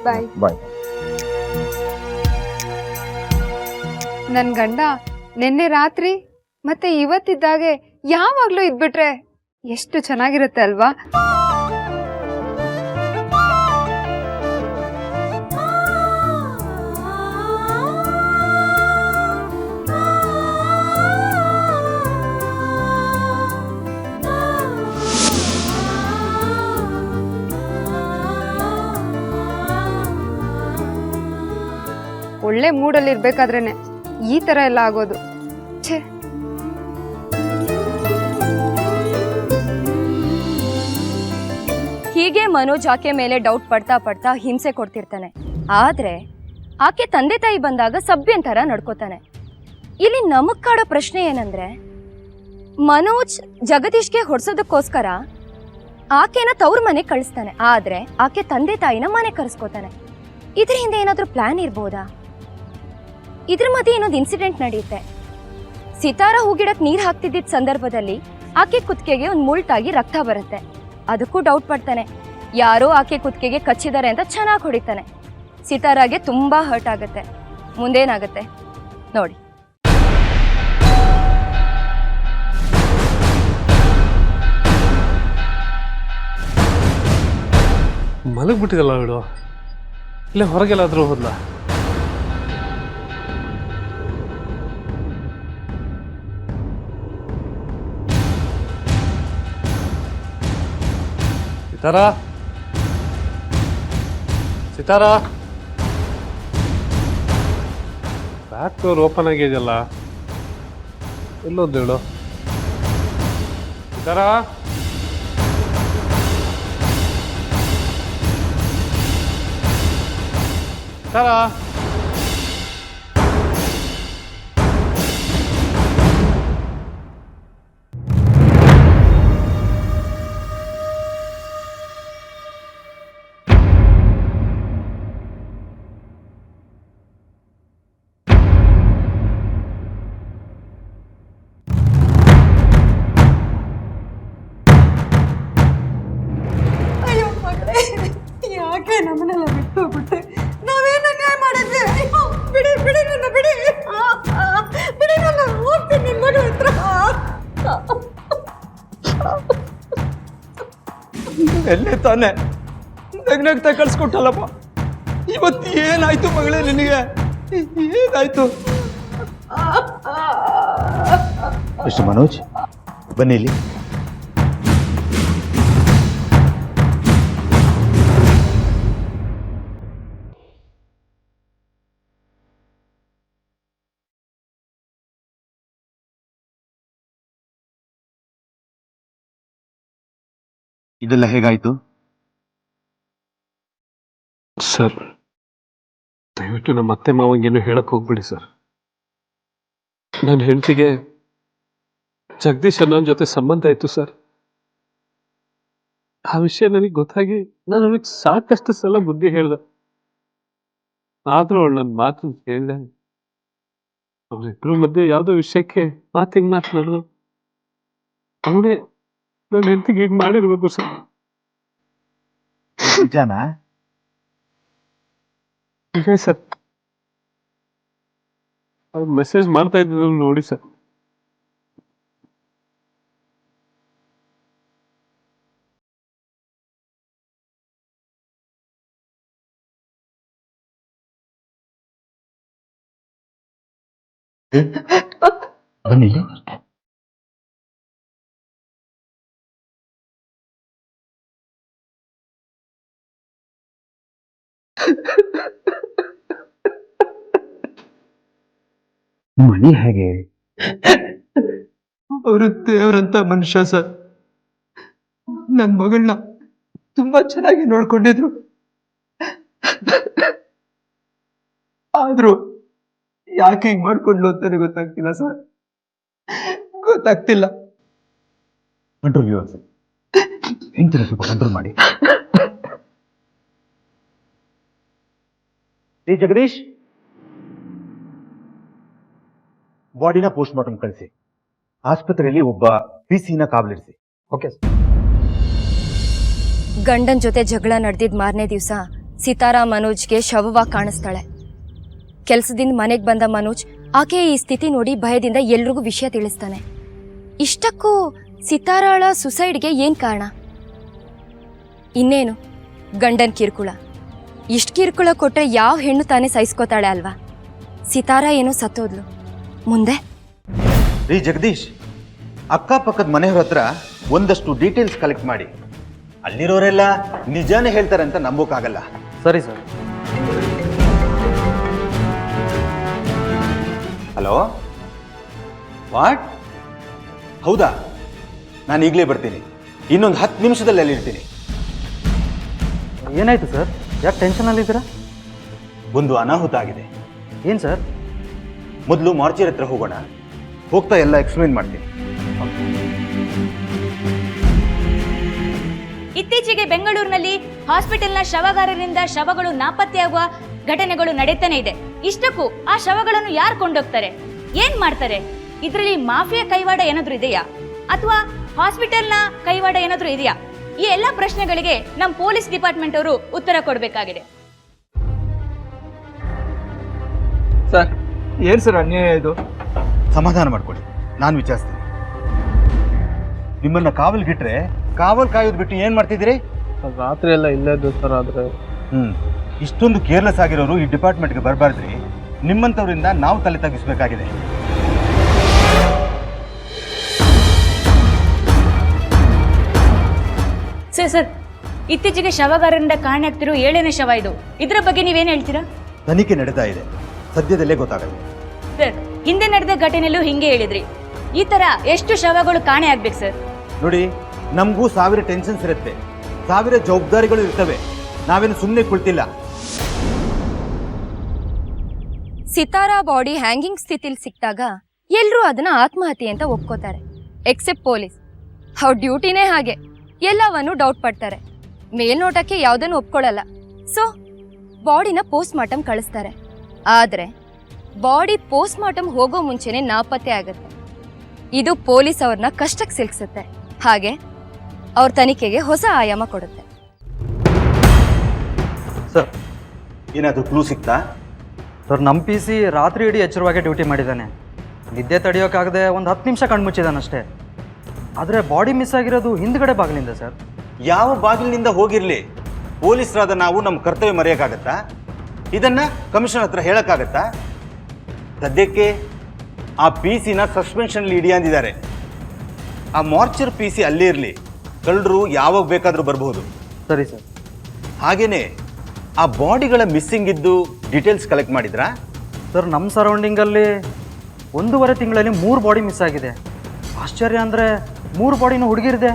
ಬಾಯ್. ಬಾಯ್. ನನ್ ಗಂಡ ನಿನ್ನೆ ರಾತ್ರಿ ಮತ್ತೆ ಇವತ್ತಿದ್ದಾಗೆ ಯಾವಾಗ್ಲೂ ಇದ್ಬಿಟ್ರೆ ಎಷ್ಟು ಚೆನ್ನಾಗಿರುತ್ತೆ ಅಲ್ವಾ? ಒಳ್ಳೆ ಮೂಡಲ್ಲಿ ಇರ್ಬೇಕಾದ್ರೇನೆ ಈ ತರ ಎಲ್ಲ ಆಗೋದು. ಛೇ. ಹೀಗೆ ಮನೋಜ್ ಆಕೆ ಮೇಲೆ ಡೌಟ್ ಪಡ್ತಾ ಪಡ್ತಾ ಹಿಂಸೆ ಕೊಡ್ತಿರ್ತಾನೆ. ಆದ್ರೆ ಆಕೆ ತಂದೆ ತಾಯಿ ಬಂದಾಗ ಸಭ್ಯನ್ ತರ ನಡ್ಕೋತಾನೆ. ಇಲ್ಲಿ ನಮಗ್ ಕಾಡೋ ಪ್ರಶ್ನೆ ಏನಂದ್ರೆ, ಮನೋಜ್ ಜಗದೀಶ್ಗೆ ಹೊಡ್ಸೋದಕ್ಕೋಸ್ಕರ ಆಕೆನ ತವ್ರ ಮನೆ ಕಳಿಸ್ತಾನೆ, ಆದ್ರೆ ಆಕೆ ತಂದೆ ತಾಯಿನ ಮನೆ ಕರೆಸ್ಕೋತಾನೆ. ಇದ್ರ ಹಿಂದೆ ಏನಾದ್ರೂ ಪ್ಲಾನ್ ಇರ್ಬೋದಾ? ಇದ್ರ ಮಧ್ಯೆ ಏನೊಂದು ಇನ್ಸಿಡೆಂಟ್ ನಡೆಯುತ್ತೆ. ಸಿತಾರ ಹೂಗಿಡಕ್ ನೀರ್ ಹಾಕ್ತಿದ್ದ ಸಂದರ್ಭದಲ್ಲಿ ಆಕೆ ಕುತ್ತಿಗೆಗೆ ಒಂದು ಮುಳ್ಟಾಗಿ ರಕ್ತ ಬರುತ್ತೆ. ಅದಕ್ಕೂ ಡೌಟ್ ಪಡ್ತಾನೆ. ಯಾರೋ ಆಕೆ ಕುತ್ತಿಗೆಗೆ ಕಚ್ಚಿದ್ದಾರೆ ಅಂತ ಚೆನ್ನಾಗಿ ಹೊಡಿತಾನೆ. ಸಿತಾರಾಗೆ ತುಂಬಾ ಹರ್ಟ್ ಆಗುತ್ತೆ. ಮುಂದೇನಾಗತ್ತೆ ನೋಡಿ. ಮಲಗ್ಬಿಟ್ಟಿದಲ್ಲ ಅವಳು, ಇಲ್ಲೇ ಹೊರಗೆಲ್ಲಾದ್ರೂ ಹೋದ್ಲಾ? Sitara, Sitara, back door open ಆಗಿದೆಯಲ್ಲ, ಎಲ್ಲೋದ್ ಹೇಳು? ಸಿತಾರಾ, ಸಿತಾರಾ, ಅಯ್ಯೋ ಮಗಳೇ, ಯಾಕೆ ನಮ್ಮನ್ನೆಲ್ಲ ಬಿಟ್ಟು ಹೋಗ್ಬಿಟ್ಟೆ? ನಾವೇನು ಅನ್ಯಾಯ ಮಾಡಿದ್ವಿ? ಅಯ್ಯೋ, ಬಿಡಿ ಬಿಡಿ ನನ್ನ, ಬಿಡಿ ಬಿಡಿ ನನ್ನ, ಹೋಗ್ತೀನಿ ನಿನ್ನ ಮಗಳ ಹತ್ರ. ಎಲ್ಲೇ ತಾನೆ ನಗ್ನಗ್ತಾ ಕಳ್ಸ್ಕೊಟ್ಟಲ್ಲಪ್ಪ. ಇವತ್ತು ಏನಾಯ್ತು ಮಗಳೇ ನಿನಗೆ? ಏನಾಯ್ತು? ಮಿಸ್ಟರ್ ಮನೋಜ್, ಬನ್ನಿ ಇಲ್ಲಿ. ಇದೆಲ್ಲ ಹೇಗಾಯ್ತು? ಸರ್, ದಯವಿಟ್ಟು ನಮ್ಮ ಅತ್ತೆ ಮಾವಂಗೇನು ಹೇಳಕ್ ಹೋಗ್ಬಿಡಿ ಸರ್. ನನ್ನ ಹೆಂಡತಿಗೆ ಜಗದೀಶ್ ಅನ್ನೋ ಜೊತೆ ಸಂಬಂಧ ಇತ್ತು ಸರ್. ಆ ವಿಷಯ ನನಗೆ ಗೊತ್ತಾಗಿ ನಾನು ಅವನಿಗೆ ಸಾಕಷ್ಟು ಸಲ ಬುದ್ಧಿ ಹೇಳ್ದೆ. ಆದ್ರೂ ಅವಳು ನನ್ನ ಮಾತು ಕೇಳಿದೆ. ಅವ್ರಿಬ್ರ ಮಧ್ಯೆ ಯಾವುದೋ ವಿಷಯಕ್ಕೆ ಮಾತಿಗೆ ಮಾತನಾಡಿದ್ರು. ಅವನೇ ನನ್ನ ಹೆಂಡತಿಗೆ ಹೇಗೆ ಮಾಡಿರ್ಬೇಕು ಸರ್. ನಿಜಾನಾ? ಇದೆ ಸರ್. ಅವ್ರು ಮೆಸೇಜ್ ಮಾಡ್ತಾ ಇದ್ದಿದ್ದು ನೋಡಿ ಸರ್. ಬನ್ನಿ ಇಲ್ಲಿ. ಮಣಿ ಹೇಗೆ? ಅವರು ದೇವರಂತ ಮನುಷ್ಯ ಸರ್. ನನ್ನ ಮಗಳನ್ನ ತುಂಬಾ ಚೆನ್ನಾಗಿ ನೋಡ್ಕೊಂಡಿದ್ರು. ಆದ್ರೂ ಯಾಕೆ ಹಿಂಗ್ ಮಾಡ್ಕೊಂಡ್ಲು ಅಂತಾನೆ ಗೊತ್ತಾಗ್ತಿಲ್ಲ ಸರ್, ಗೊತ್ತಾಗ್ತಿಲ್ಲ. ಕಂಟ್ರೋಲ್ ಯುವರ್ ಹೆಂಡ್ತಿನ ಸ್ವಲ್ಪ ಕಂಟ್ರೋಲ್ ಮಾಡಿ. ಏ ಜಗದೀಶ್, ಬಾಡಿನ ಪೋಸ್ಟ್ ಮಾರ್ಟಮ್ ಕಳಿಸಿ. ಆಸ್ಪತ್ರೆಯಲ್ಲಿ ಒಬ್ಬ ಪಿಸಿನ ಕಾವಲಿರಿಸಿ. Okay sir. ಗಂಡನ್ ಜೊತೆ ಜಗಳ ನಡೆದಿದ್ದ ಮಾರನೇ ದಿವಸ ಸಿತಾರಾ ಮನೋಜ್ಗೆ ಶವವಾಗಿ ಕಾಣಿಸ್ತಾಳೆ. ಕೆಲಸದಿಂದ ಮನೆಗೆ ಬಂದ ಮನೋಜ್ ಆಕೆಯ ಈ ಸ್ಥಿತಿ ನೋಡಿ ಭಯದಿಂದ ಎಲ್ರಿಗೂ ವಿಷಯ ತಿಳಿಸ್ತಾನೆ. ಇಷ್ಟಕ್ಕೂ ಸಿತಾರಾಳ ಸುಸೈಡ್ಗೆ ಏನ್ ಕಾರಣ? ಇನ್ನೇನು ಗಂಡನ್ ಕಿರುಕುಳ. ಇಷ್ಟು ಕಿರುಕುಳ ಕೊಟ್ರೆ ಯಾವ ಹೆಣ್ಣು ತಾನೇ ಸಹಿಸ್ಕೋತಾಳೆ ಅಲ್ವಾ? ಸಿತಾರಾ ಏನೋ ಸತ್ತೋದ್ಲು. ಮುಂದೆ ರೀ ಜಗದೀಶ್, ಅಕ್ಕಪಕ್ಕದ ಮನೆಯವ್ರ ಹತ್ರ ಒಂದಷ್ಟು ಡೀಟೇಲ್ಸ್ ಕಲೆಕ್ಟ್ ಮಾಡಿ. ಅಲ್ಲಿರೋರೆಲ್ಲ ನಿಜಾನೇ ಹೇಳ್ತಾರೆ ಅಂತ ನಂಬೋಕ್ಕಾಗಲ್ಲ. ಸರಿ ಸರ್. Hello, what? ಹೌದಾ, ನಾನು ಈಗಲೇ ಬರ್ತೀನಿ. ಇನ್ನೊಂದು 10 ನಿಮಿಷದಲ್ಲಿ ಅಲ್ಲಿರ್ತೀನಿ. ಏನಾಯ್ತು ಸರ್? ಯಾಕೆ ಟೆನ್ಷನಲ್ಲಿದ್ದೀರಾ? ಒಂದು ಅನಾಹುತ ಆಗಿದೆ. ಏನು ಸರ್? ಮೊದಲು ಮಾರ್ಚರ್ ಹತ್ರ ಹೋಗೋಣ, ಹೋಗ್ತಾ ಎಲ್ಲ ಎಕ್ಸ್ಪ್ಲೈನ್ ಮಾಡ್ತೀನಿ. ಇತ್ತೀಚೆಗೆ ಬೆಂಗಳೂರಿನಲ್ಲಿ ಹಾಸ್ಪಿಟಲ್ನ ಶವಗಾರರಿಂದ ಶವಗಳು ನಾಪತ್ತೆಯಾಗುವ ಘಟನೆಗಳು ನಡೀತಾನೆ ಇದೆ. ಇಷ್ಟಕ್ಕೂ ಆ ಶವಗಳನ್ನು ಯಾರು ಕೊಂಡೋಗ್ತಾರೆ, ಏನ್ ಮಾಡ್ತಾರೆ? ಇದರಲ್ಲಿ ಮಾಫಿಯಾ ಕೈವಾಡ ಏನಾದ್ರೂ ಇದೆಯಾ ಅಥವಾ ಹಾಸ್ಪಿಟಲ್ನ ಕೈವಾಡ ಏನಾದ್ರೂ ಇದೆಯಾ? ಈ ಎಲ್ಲ ಪ್ರಶ್ನೆಗಳಿಗೆ ನಮ್ಮ ಪೊಲೀಸ್ ಡಿಪಾರ್ಟ್ಮೆಂಟ್ ಅವರು ಉತ್ತರ ಕೊಡಬೇಕಾಗಿದೆ. ಸರ್, ಏನ್ ಸರ್ ಅನ್ಯಾಯ ಇದು? ಸಮಾಧಾನ ಮಾಡ್ಕೊಳ್ಳಿ, ನಾನು ವಿಚಾರಿಸ್ತೀನಿ. ನಿಮ್ಮನ್ನ ಕಾವಲ್ಗಿಟ್ರೆ ಕಾವಲ್ ಕಾಯೋದು ಬಿಟ್ಟು ಏನ್ ಮಾಡ್ತಿದ್ದೀರಿ? ರಾತ್ರಿ ಎಲ್ಲ ಇಲ್ಲೇ ಇದ್ದು ಸರ್. ಆದ್ರೆ ಇಷ್ಟೊಂದು ಕೇರ್ಲೆಸ್ ಆಗಿರೋರು ಈ ಡಿಪಾರ್ಟ್ಮೆಂಟ್ಗೆ ಬರಬಾರ್ದ್ರಿ. ನಿಮ್ಮಂಥವ್ರಿಂದ ನಾವು ತಲೆ ತಗ್ಗಿಸ್ಬೇಕಾಗಿದೆ. ಸರ್, ಇತ್ತೀಚೆಗೆ ಶವಗಾರರಿಂದ ಕಾಣೆಯಾಗ್ತಿರೋ 7ನೇ ಶವ ಇದು. ಇದರ ಬಗ್ಗೆ ನೀವೇನ್ ಹೇಳ್ತೀರಾ? ತನಿಖೆ ನಡೀತಾ ಇದೆ, ಸದ್ಯದಲ್ಲೇ ಗೊತ್ತಾಗುತ್ತೆ. ಸರ್, ಹಿಂದೆ ನಡೆದ ಘಟನೆಯಲ್ಲೂ ಹಿಂಗೆ ಹೇಳಿದ್ರಿ. ಈ ತರ ಎಷ್ಟು ಶವಗಳು ಕಾಣೆ ಆಗ್ಬೇಕು ಸರ್? ನೋಡಿ, ನಮಗೂ 1000 ಟೆನ್ಷನ್ಸ್ ಇರುತ್ತೆ, 1000 ಜವಾಬ್ದಾರಿಗಳು ಇರ್ತವೆ. ನಾವೇನು ಸುಮ್ಮನೆ ಕುಳ್ತಿಲ್ಲ. ಸಿತಾರಾ ಬಾಡಿ ಹ್ಯಾಂಗಿಂಗ್ ಸ್ಥಿತಿಲಿ ಸಿಕ್ಕಿದಾಗ ಎಲ್ಲರೂ ಅದನ್ನ ಆತ್ಮಹತ್ಯೆ ಅಂತ ಒಪ್ಕೋತಾರೆ, ಎಕ್ಸೆಪ್ಟ್ ಪೊಲೀಸ್. ಅವ್ರ ಡ್ಯೂಟಿನೇ ಹಾಗೆ, ಎಲ್ಲವನ್ನೂ ಡೌಟ್ ಪಡ್ತಾರೆ. ಮೇಲ್ನೋಟಕ್ಕೆ ಯಾವುದನ್ನು ಒಪ್ಕೊಳ್ಳಲ್ಲ. ಸೊ ಬಾಡಿನ ಪೋಸ್ಟ್ ಮಾರ್ಟಮ್ ಕಳಿಸ್ತಾರೆ. ಆದ್ರೆ ಬಾಡಿ ಪೋಸ್ಟ್ ಮಾರ್ಟಮ್ ಹೋಗೋ ಮುಂಚೆನೆ ನಾಪತ್ತೆ ಆಗುತ್ತೆ. ಇದು ಪೊಲೀಸ್ ಅವ್ರನ್ನ ಕಷ್ಟಕ್ಕೆ ಸಿಲ್ಕ್ಸುತ್ತೆ, ಹಾಗೆ ಅವ್ರ ತನಿಖೆಗೆ ಹೊಸ ಆಯಾಮ ಕೊಡುತ್ತೆ. ಸರ್, ಏನಾದರೂ ಕ್ಲೂ ಸಿಗ್ತಾ? ಸರ್, ನಮ್ಮ ಪಿ ಸಿ ರಾತ್ರಿ ಇಡೀ ಎಚ್ಚರವಾಗಿ ಡ್ಯೂಟಿ ಮಾಡಿದ್ದಾನೆ. ನಿದ್ದೆ ತಡೆಯೋಕ್ಕಾಗದೆ ಒಂದು 10 ನಿಮಿಷ ಕಣ್ಮುಚ್ಚಿದಾನಷ್ಟೇ. ಆದರೆ ಬಾಡಿ ಮಿಸ್ ಆಗಿರೋದು ಹಿಂದ್ಗಡೆ ಬಾಗಿಲಿಂದ ಸರ್. ಯಾವ ಬಾಗಿಲಿನಿಂದ ಹೋಗಿರ್ಲಿ, ಪೊಲೀಸರಾದ ನಾವು ನಮ್ಮ ಕರ್ತವ್ಯ ಮರೆಯೋಕ್ಕಾಗತ್ತಾ? ಇದನ್ನ ಕಮಿಷನರ್ ಹತ್ರ ಹೇಳಕ್ಕಾಗತ್ತಾ? ಸದ್ಯಕ್ಕೆ ಆ ಪಿ ಸಿನ ಸಸ್ಪೆನ್ಷನ್ ಇಡಿ ಅಂದಿದ್ದಾರೆ. ಆ ಮಾರ್ಚರ್ ಪಿ ಸಿ ಅಲ್ಲೇ ಇರಲಿ, ಕಳ್ಳರು ಯಾವಾಗ ಬೇಕಾದರೂ ಬರಬಹುದು. ಸರಿ ಸರ್. ಹಾಗೇನೆ ಆ ಬಾಡಿಗಳ ಮಿಸ್ಸಿಂಗ್ ಇದ್ದು ಡೀಟೇಲ್ಸ್ ಕಲೆಕ್ಟ್ ಮಾಡಿದ್ರಾ? ಸರ್, ನಮ್ಮ ಸರೌಂಡಿಂಗಲ್ಲಿ 1.5 ತಿಂಗಳಲ್ಲಿ 3 ಬಾಡಿ ಮಿಸ್ ಆಗಿದೆ. ಆಶ್ಚರ್ಯ ಅಂದರೆ 3 ಬಾಡಿನೂ ಹುಡುಗಿರಿದೆ.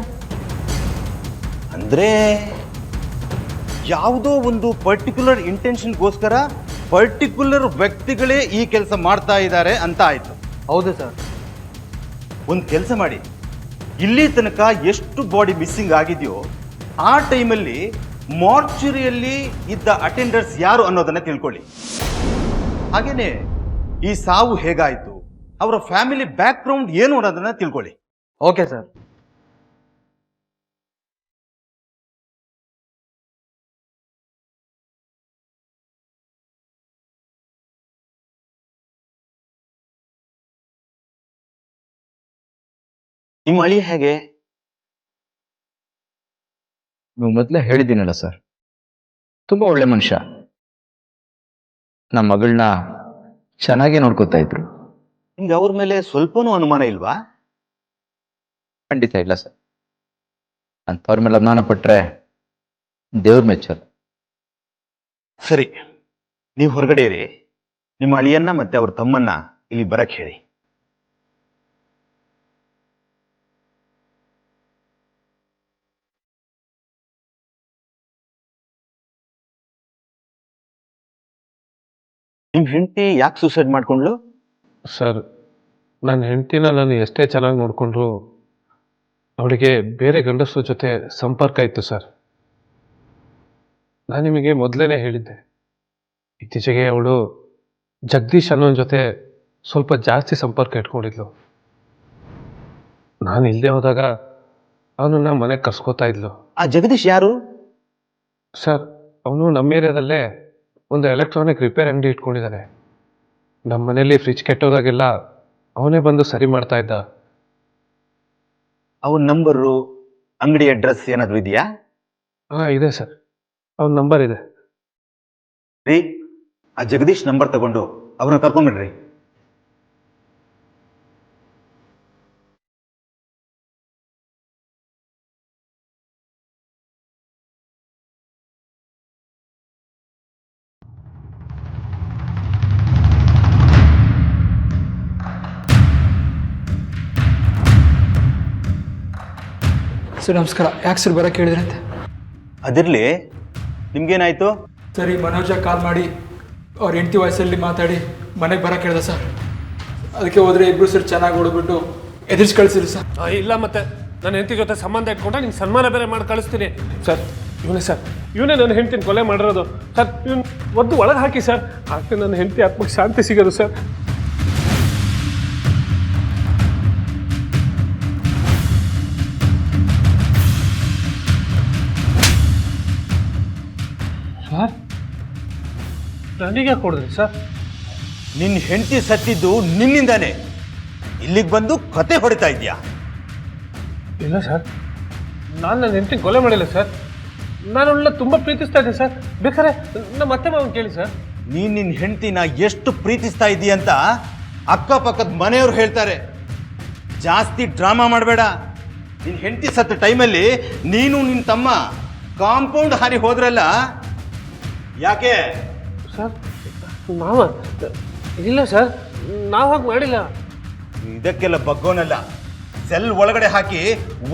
ಅಂದ್ರೆ ಯಾವುದೋ ಒಂದು ಪರ್ಟಿಕ್ಯುಲರ್ ಇಂಟೆನ್ಷನ್ಗೋಸ್ಕರ ಪರ್ಟಿಕ್ಯುಲರ್ ವ್ಯಕ್ತಿಗಳೇ ಈ ಕೆಲಸ ಮಾಡ್ತಾ ಇದ್ದಾರೆ ಅಂತ ಆಯ್ತು. ಹೌದು ಸರ್. ಒಂದು ಕೆಲಸ ಮಾಡಿ, ಇಲ್ಲಿ ತನಕ ಎಷ್ಟು ಬಾಡಿ ಮಿಸ್ಸಿಂಗ್ ಆಗಿದೆಯೋ ಆ ಟೈಮಲ್ಲಿ ಮಾರ್ಚುರಿಯಲ್ಲಿ ಇದ್ದ ಅಟೆಂಡರ್ಸ್ ಯಾರು ಅನ್ನೋದನ್ನ ತಿಳ್ಕೊಳ್ಳಿ. ಹಾಗೇನೆ ಈ ಸಾವು ಹೇಗಾಯ್ತು, ಅವರ ಫ್ಯಾಮಿಲಿ ಬ್ಯಾಕ್ ಗ್ರೌಂಡ್ ಏನು ಅನ್ನೋದನ್ನ ತಿಳ್ಕೊಳ್ಳಿ. Okay sir. ನಿಮ್ಮ ಅಳಿ ಹೇಗೆ? ನೀವು ಮೊದಲೇ ಹೇಳಿದ್ದೀನಲ್ಲ ಸರ್, ತುಂಬ ಒಳ್ಳೆ ಮನುಷ್ಯ. ನಮ್ಮ ಮಗಳನ್ನ ಚೆನ್ನಾಗೇ ನೋಡ್ಕೋತಾ ಇದ್ರು. ನಿಮ್ಗೆ ಅವ್ರ ಮೇಲೆ ಸ್ವಲ್ಪನೂ ಅನುಮಾನ ಇಲ್ವಾ? ಖಂಡಿತ ಇಲ್ಲ ಸರ್. ಅಂಥವ್ರ ಮೇಲೆ ಅನುಮಾನ ಪಟ್ಟರೆ ದೇವ್ರ ಮೆಚ್ಚಲ್ಲ. ಸರಿ, ನೀವು ಹೊರಗಡೆ ಇರಿ. ನಿಮ್ಮ ಅಳಿಯನ್ನ ಮತ್ತೆ ಅವ್ರ ತಮ್ಮನ್ನ ಇಲ್ಲಿ ಬರಕ್ ಹೇಳಿ. ನಿಮ್ಮ ಹೆಂಡತಿ ಯಾಕೆ ಸೂಸೈಡ್ ಮಾಡ್ಕೊಂಡ್ಲು? ಸರ್, ನನ್ನ ಹೆಂಡತಿನ ನಾನು ಎಷ್ಟೇ ಚೆನ್ನಾಗಿ ನೋಡಿಕೊಂಡ್ರು ಅವಳಿಗೆ ಬೇರೆ ಗಂಡಸರ ಜೊತೆ ಸಂಪರ್ಕ ಇತ್ತು ಸರ್. ನಾನು ನಿಮಗೆ ಮೊದಲೇ ಹೇಳಿದ್ದೆ, ಇತ್ತೀಚೆಗೆ ಅವಳು ಜಗದೀಶ್ ಅನ್ನೋನ ಜೊತೆ ಸ್ವಲ್ಪ ಜಾಸ್ತಿ ಸಂಪರ್ಕ ಇಟ್ಕೊಂಡಿದ್ಲು. ನಾನು ಇಲ್ಲದೆ ಹೋದಾಗ ಅವನನ್ನ ಮನೆಗೆ ಕರ್ಸ್ಕೊತಾ ಇದ್ಲು. ಆ ಜಗದೀಶ್ ಯಾರು? ಸರ್, ಅವನು ನಮ್ಮ ಏರಿಯಾದಲ್ಲೇ ಒಂದು ಎಲೆಕ್ಟ್ರಾನಿಕ್ ರಿಪೇರ್ ಅಂಗಡಿ ಇಟ್ಕೊಂಡಿದ್ದಾನೆ. ನಮ್ಮ ಮನೇಲಿ ಫ್ರಿಜ್ ಕೆಟ್ಟೋದಾಗೆಲ್ಲ ಅವನೇ ಬಂದು ಸರಿ ಮಾಡ್ತಾ ಇದ್ದ. ಅವನ ನಂಬರು, ಅಂಗಡಿ ಅಡ್ರೆಸ್ ಏನಾದರೂ ಇದೆಯಾ? ಹಾಂ, ಇದೆ ಸರ್, ಅವನ ನಂಬರ್ ಇದೆ. ರೀ, ಆ ಜಗದೀಶ್ ನಂಬರ್ ತಗೊಂಡು ಅವ್ರನ್ನ ಕರ್ಕೊಂಡ್ಬಿಡ್ರಿ. ಸರ್ ನಮಸ್ಕಾರ. ಯಾಕೆ ಸರ್ ಬರೋಕ್ಕೆ ಹೇಳಿದ್ರಂತೆ? ಅದಿರಲಿ, ನಿಮ್ಗೇನಾಯ್ತು? ಸರಿ, ಮನೋಜ ಕಾಲ್ ಮಾಡಿ ಅವ್ರ ಹೆಂಡತಿ ವಯಸ್ಸಲ್ಲಿ ಮಾತಾಡಿ ಮನೆಗೆ ಬರೋಕ್ಕೆ ಹೇಳ್ದೆ ಸರ್. ಅದಕ್ಕೆ ಹೋದರೆ ಇಬ್ಬರು ಸರ್ ಚೆನ್ನಾಗಿ ಹೊಡ್ಬಿಟ್ಟು ಎದುರಿಸಿ ಕಳಿಸಿದ್ರು ಸರ್. ಇಲ್ಲ, ಮತ್ತೆ ನನ್ನ ಹೆಂಡತಿ ಜೊತೆ ಸಂಬಂಧ ಇಟ್ಕೊಂಡ್ರೆ ನಿಮ್ಗೆ ಸನ್ಮಾನ ಬೇರೆ ಮಾಡಿ ಕಳಿಸ್ತೀನಿ ಸರ್. ಇವನೇ ನನ್ನ ಹೆಂಡತಿನ ಕೊಲೆ ಮಾಡಿರೋದು ಸರ್. ಇವನು ಒದ್ದು ಒಳಗೆ ಹಾಕಿ ಸರ್, ಆಗ್ತದೆ ನನ್ನ ಹೆಂಡತಿ ಆತ್ಮಕ್ಕೆ ಶಾಂತಿ ಸಿಗೋದು ಸರ್. ಸರ್, ನನಗೆ ಕೊಡಿದ್ರಿ ಸರ್? ನಿನ್ನ ಹೆಂಡತಿ ಸತ್ತಿದ್ದು ನಿನ್ನಿಂದಾನೆ. ಇಲ್ಲಿಗೆ ಬಂದು ಕತೆ ಹೊಡಿತಾ ಇದೆಯಾ? ಇಲ್ಲ ಸರ್, ನಾನು ನನ್ನ ಹೆಂಡತಿ ಕೊಲೆ ಮಾಡಿಲ್ಲ ಸರ್. ನಾನು ಅವಳನ್ನ ತುಂಬ ಪ್ರೀತಿಸ್ತಾ ಇದ್ದೆ ಸರ್. ಬೇಕಾದ್ರೆ ನಮ್ಮ ಅತ್ತೆ ಮಾವನ್ ಕೇಳಿ ಸರ್. ನೀನು ನಿನ್ನ ಹೆಂಡತಿನ ಎಷ್ಟು ಪ್ರೀತಿಸ್ತಾ ಇದ್ದೀಯ ಅಂತ ಅಕ್ಕಪಕ್ಕದ ಮನೆಯವರು ಹೇಳ್ತಾರೆ. ಜಾಸ್ತಿ ಡ್ರಾಮಾ ಮಾಡಬೇಡ. ನಿನ್ನ ಹೆಂಡತಿ ಸತ್ತ ಟೈಮಲ್ಲಿ ನೀನು ನಿನ್ನ ತಮ್ಮ ಕಾಂಪೌಂಡ್ ಹಾರಿ ಹೋದ್ರಲ್ಲ, ಯಾಕೆ? ಸರ್, ಇಲ್ಲ ಸರ್, ನಾವು ಹಾಗೆ ಮಾಡಿಲ್ಲ. ಇದಕ್ಕೆಲ್ಲ ಬಗ್ಗೋನಲ್ಲ. ಸೆಲ್ ಒಳಗಡೆ ಹಾಕಿ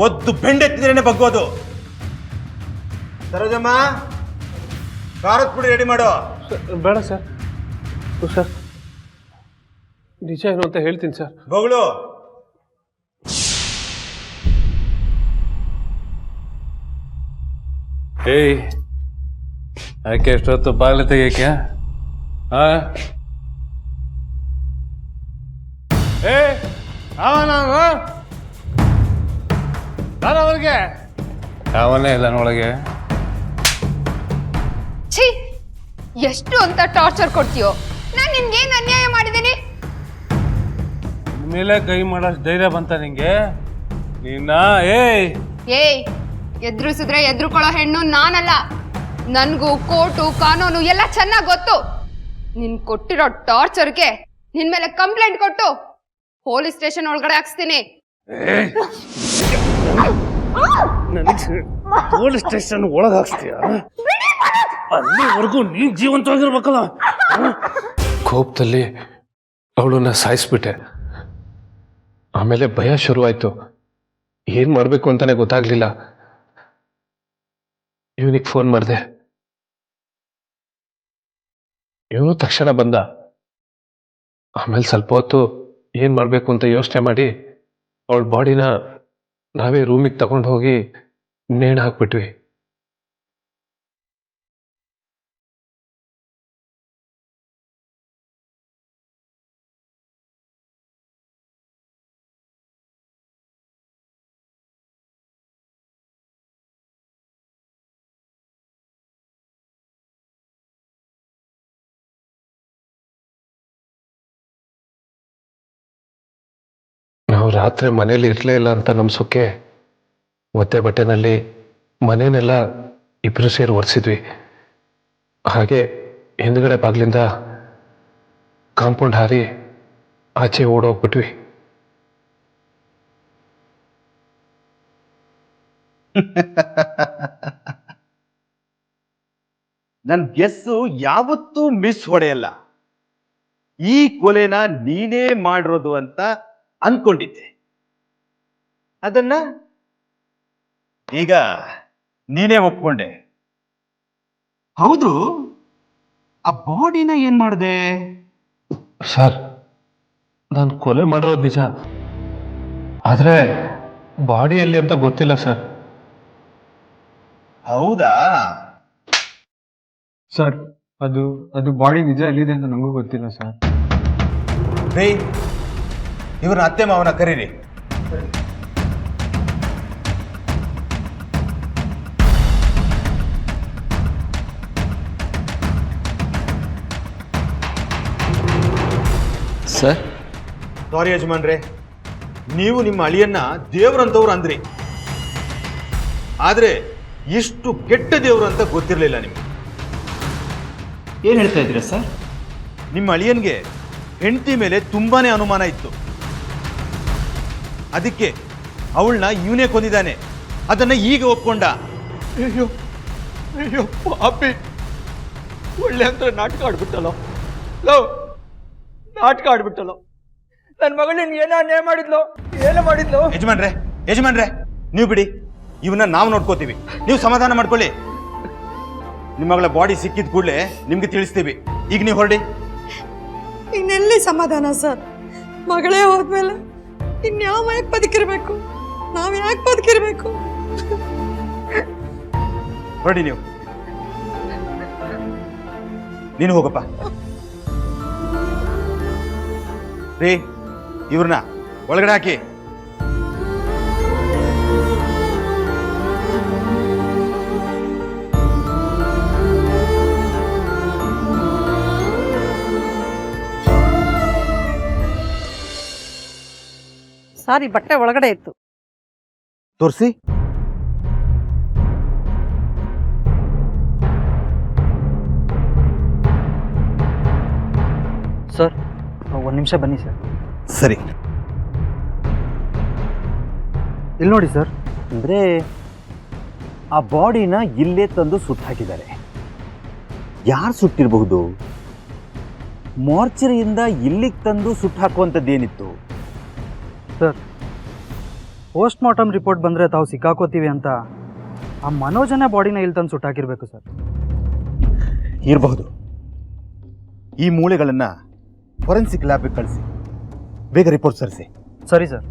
ಒದ್ದು ಬೆಂಡೆತ್ತಿದ್ರೇನೆ ಬಗ್ಗೋದು. ಸರೋಜಮ್ಮ, ಖಾರದ ಪುಡಿ ರೆಡಿ ಮಾಡೋ. ಬೇಡ ಸರ್. ಸರ್, ನಿಜ ಏನು ಅಂತ ಹೇಳ್ತೀನಿ ಸರ್. ಬೊಗಳು. ಏಯ್, ಯಾಕೆ ಎಷ್ಟೊತ್ತು ಬಾಗಿಲು ತೆಗಿಯಕ್ಕೆ? ಅವನಿಗೆ ಅವನೇ ಇಲ್ಲ ಒಳಗೆ. ಛೀ, ಎಷ್ಟು ಅಂತ ಟಾರ್ಚರ್ ಕೊಡ್ತೀಯೋ? ನಾನು ನಿನ್ಗೇನು ಅನ್ಯಾಯ ಮಾಡಿದ್ದೀನಿ? ಮೇಲೆ ಕೈ ಮಾಡೋಷ್ಟು ಧೈರ್ಯ ಬಂತ ನಿಂಗೆ? ನೀನ ಏಯ್, ಎದುರಿಸಿದ್ರೆ ಎದುರುಕೊಳ್ಳೋ ಹೆಣ್ಣು ನಾನಲ್ಲ. ನನ್ಗೂ ಕೋರ್ಟು ಕಾನೂನು ಎಲ್ಲ ಚೆನ್ನಾಗಿ ಗೊತ್ತು. ನಿನ್ ಕೊಟ್ಟಿರೋ ಟಾರ್ಚರ್ಗೆ ನಿನ್ ಮೇಲೆ ಕಂಪ್ಲೇಂಟ್ ಕೊಟ್ಟು ಪೊಲೀಸ್ ಸ್ಟೇಷನ್ ಒಳಗಡೆ ಹಾಕ್ಸ್ತೀನಿ. ಪೊಲೀಸ್ ಸ್ಟೇಷನ್ ಒಳಗೆ ಹಾಕ್ಸ್ತೀಯ? ಅಲ್ಲಿವರೆಗೂ ನೀನ್ ಜೀವಂತವಾಗಿರ್ಬೇಕಲ್ಲ. ಕೋಪದಲ್ಲಿ ಅವಳನ್ನ ಸಾಯಿಸ್ಬಿಟ್ಟೆ. ಆಮೇಲೆ ಭಯ ಶುರುವಾಯ್ತು. ಏನ್ ಮಾಡ್ಬೇಕು ಅಂತಾನೆ ಗೊತ್ತಾಗ್ಲಿಲ್ಲ. ಇವನಿಗೆ ಫೋನ್ ಮಾಡಿದೆ. ಇವನು ತಕ್ಷಣ ಬಂದ. ಆಮೇಲೆ ಸ್ವಲ್ಪ ಹೊತ್ತು ಏನ್ ಮಾಡ್ಬೇಕು ಅಂತ ಯೋಚನೆ ಮಾಡಿ ಅವಳ ಬಾಡಿನ ನಾವೇ ರೂಮಿಗೆ ತಗೊಂಡು ಹೋಗಿ ನೇಣು ಹಾಕ್ಬಿಟ್ವಿ. ನಾವು ರಾತ್ರಿ ಮನೇಲಿ ಇರಲೇ ಇಲ್ಲ ಅಂತ ನಮ್ಸೋಕೆ ಒತ್ತೆ ಬಟ್ಟೆನಲ್ಲಿ ಮನೆಯನ್ನೆಲ್ಲ ಇಬ್ಬರು ಸೇರಿ ಒರೆಸಿದ್ವಿ. ಹಾಗೆ ಹಿಂದ್ಗಡೆ ಬಾಗಿಲಿಂದ ಕಾಂಪೌಂಡ್ ಹಾರಿ ಆಚೆ ಓಡೋಗ್ಬಿಟ್ವಿ. ನನ್ನ ಗೆಸ್ಸು ಯಾವತ್ತೂ ಮಿಸ್ ಹೊಡೆಯಲ್ಲ. ಈ ಕೊಲೆನ ನೀನೇ ಮಾಡಿರೋದು ಅಂತ ಅನ್ಕೊಂಡಿದ್ದೆ. ಅದನ್ನ ಈಗ ನೀನೇ ಒಪ್ಕೊಂಡೆ. ಹೌದು, ಆ ಬಾಡಿನ ಏನ್ ಮಾಡಿದೆ? ಸರ್, ನಾನು ಕೊಲೆ ಮಾಡಿರೋದು ನಿಜ, ಆದ್ರೆ ಬಾಡಿಯಲ್ಲಿ ಅಂತ ಗೊತ್ತಿಲ್ಲ ಸರ್. ಹೌದಾ? ಸರ್, ಅದು ಬಾಡಿ ನಿಜ ಎಲ್ಲಿದೆ ಅಂತ ನನಗೂ ಗೊತ್ತಿಲ್ಲ ಸರ್. ರೇ, ಇವ್ರನ್ನ ಅತ್ತೆ ಮಾವನ ಕರೀರಿ. ಸರ್, ಸಾರಿ ಯಜಮಾನ್ರೆ, ನೀವು ನಿಮ್ಮ ಅಳಿಯನ್ನ ದೇವ್ರಂತವ್ರು ಅಂದ್ರಿ, ಆದ್ರೆ ಇಷ್ಟು ಕೆಟ್ಟ ದೇವ್ರು ಅಂತ ಗೊತ್ತಿರಲಿಲ್ಲ ನಿಮ್ಗೆ. ಏನು ಹೇಳ್ತಾ ಇದ್ದೀರಾ ಸರ್? ನಿಮ್ಮ ಅಳಿಯನ್ಗೆ ಹೆಂಡತಿ ಮೇಲೆ ತುಂಬಾನೇ ಅನುಮಾನ ಇತ್ತು. ಅದಕ್ಕೆ ಅವಳನ್ನ ಇವನೇ ಕೊಂದಿದ್ದಾನೆ. ಅದನ್ನ ಈಗ ಒಪ್ಕೊಂಡ. ಅಯ್ಯೋ ಅಯ್ಯೋ ಪಾಪಿ, ಒಳ್ಳೆ ಅಂತ ನಾಟಕ ಆಡ್ಬಿಟ್ಟಲ್ಲ. ನಾಟಕ ಆಡ್ಬಿಟ್ಟಲ್ಲ. ನನ್ನ ಮಗಳನ್ನ ಏನೋ ಅನ್ಯಾಯ ಮಾಡಿದ್ಲು, ಏನೋ ಮಾಡಿದ್ಲು. ಯಜಮಾನ್ರೆ ನೀವು ಬಿಡಿ, ಇವನ್ನ ನಾವು ನೋಡ್ಕೋತೀವಿ, ನೀವು ಸಮಾಧಾನ ಮಾಡ್ಕೊಳ್ಳಿ. ನಿಮ್ಮ ಮಗಳ ಬಾಡಿ ಸಿಕ್ಕಿದ ಕೂಡಲೇ ನಿಮ್ಗೆ ತಿಳಿಸ್ತೀವಿ. ಈಗ ನೀವು ಹೊರಡಿ. ಇನ್ನೆಲ್ಲಿ ಸಮಾಧಾನ ಸರ್? ಮಗಳೇ ಹೋದ್ಮೇಲೆ ಇನ್ಯಾವ ಯಾಕೆ ಬದುಕಿರ್ಬೇಕು? ನಾವ್ ಯಾಕೆ ಬದುಕಿರ್ಬೇಕು? ಹೊರಡಿ ನೀವು. ನೀನು ಹೋಗಪ್ಪ. ರೀ, ಇವ್ರನ್ನ ಒಳಗಡೆ ಹಾಕಿ. ಸಾರಿ, ಬಟ್ಟೆ ಒಳಗಡೆ ಇತ್ತು. ತೋರಿಸಿ. ಸರ್, ಒಂದು ನಿಮಿಷ ಬನ್ನಿ ಸರ್. ಸರಿ. ಇಲ್ಲಿ ನೋಡಿ ಸರ್. ಅಂದರೆ ಆ ಬಾಡಿನ ಇಲ್ಲೇ ತಂದು ಸುಟ್ಟು ಹಾಕಿದ್ದಾರೆ. ಯಾರು ಸುಟ್ಟಿರಬಹುದು? ಮಾರ್ಚರಿಯಿಂದ ಇಲ್ಲಿಗೆ ತಂದು ಸುಟ್ಟು ಹಾಕುವಂಥದ್ದೇನಿತ್ತು? ಸರ್, ಪೋಸ್ಟ್ ಮಾರ್ಟಮ್ ರಿಪೋರ್ಟ್ ಬಂದರೆ ತಾವು ಸಿಕ್ಕಾಕೋತೀವಿ ಅಂತ ಆ ಮನೋಜನ ಬಾಡಿನ ಇಲ್ಲಿ ತಂದು ಸುಟ್ಟಾಕಿರ್ಬೇಕು ಸರ್. ಇರಬಹುದು. ಈ ಮೂಳೆಗಳನ್ನ ಫೊರೆನ್ಸಿಕ್ ಲ್ಯಾಬ್ಗೆ ಕಳಿಸಿ, ಬೇಗ ರಿಪೋರ್ಟ್ ಸರಿಸಿ. ಸರಿ ಸರ್.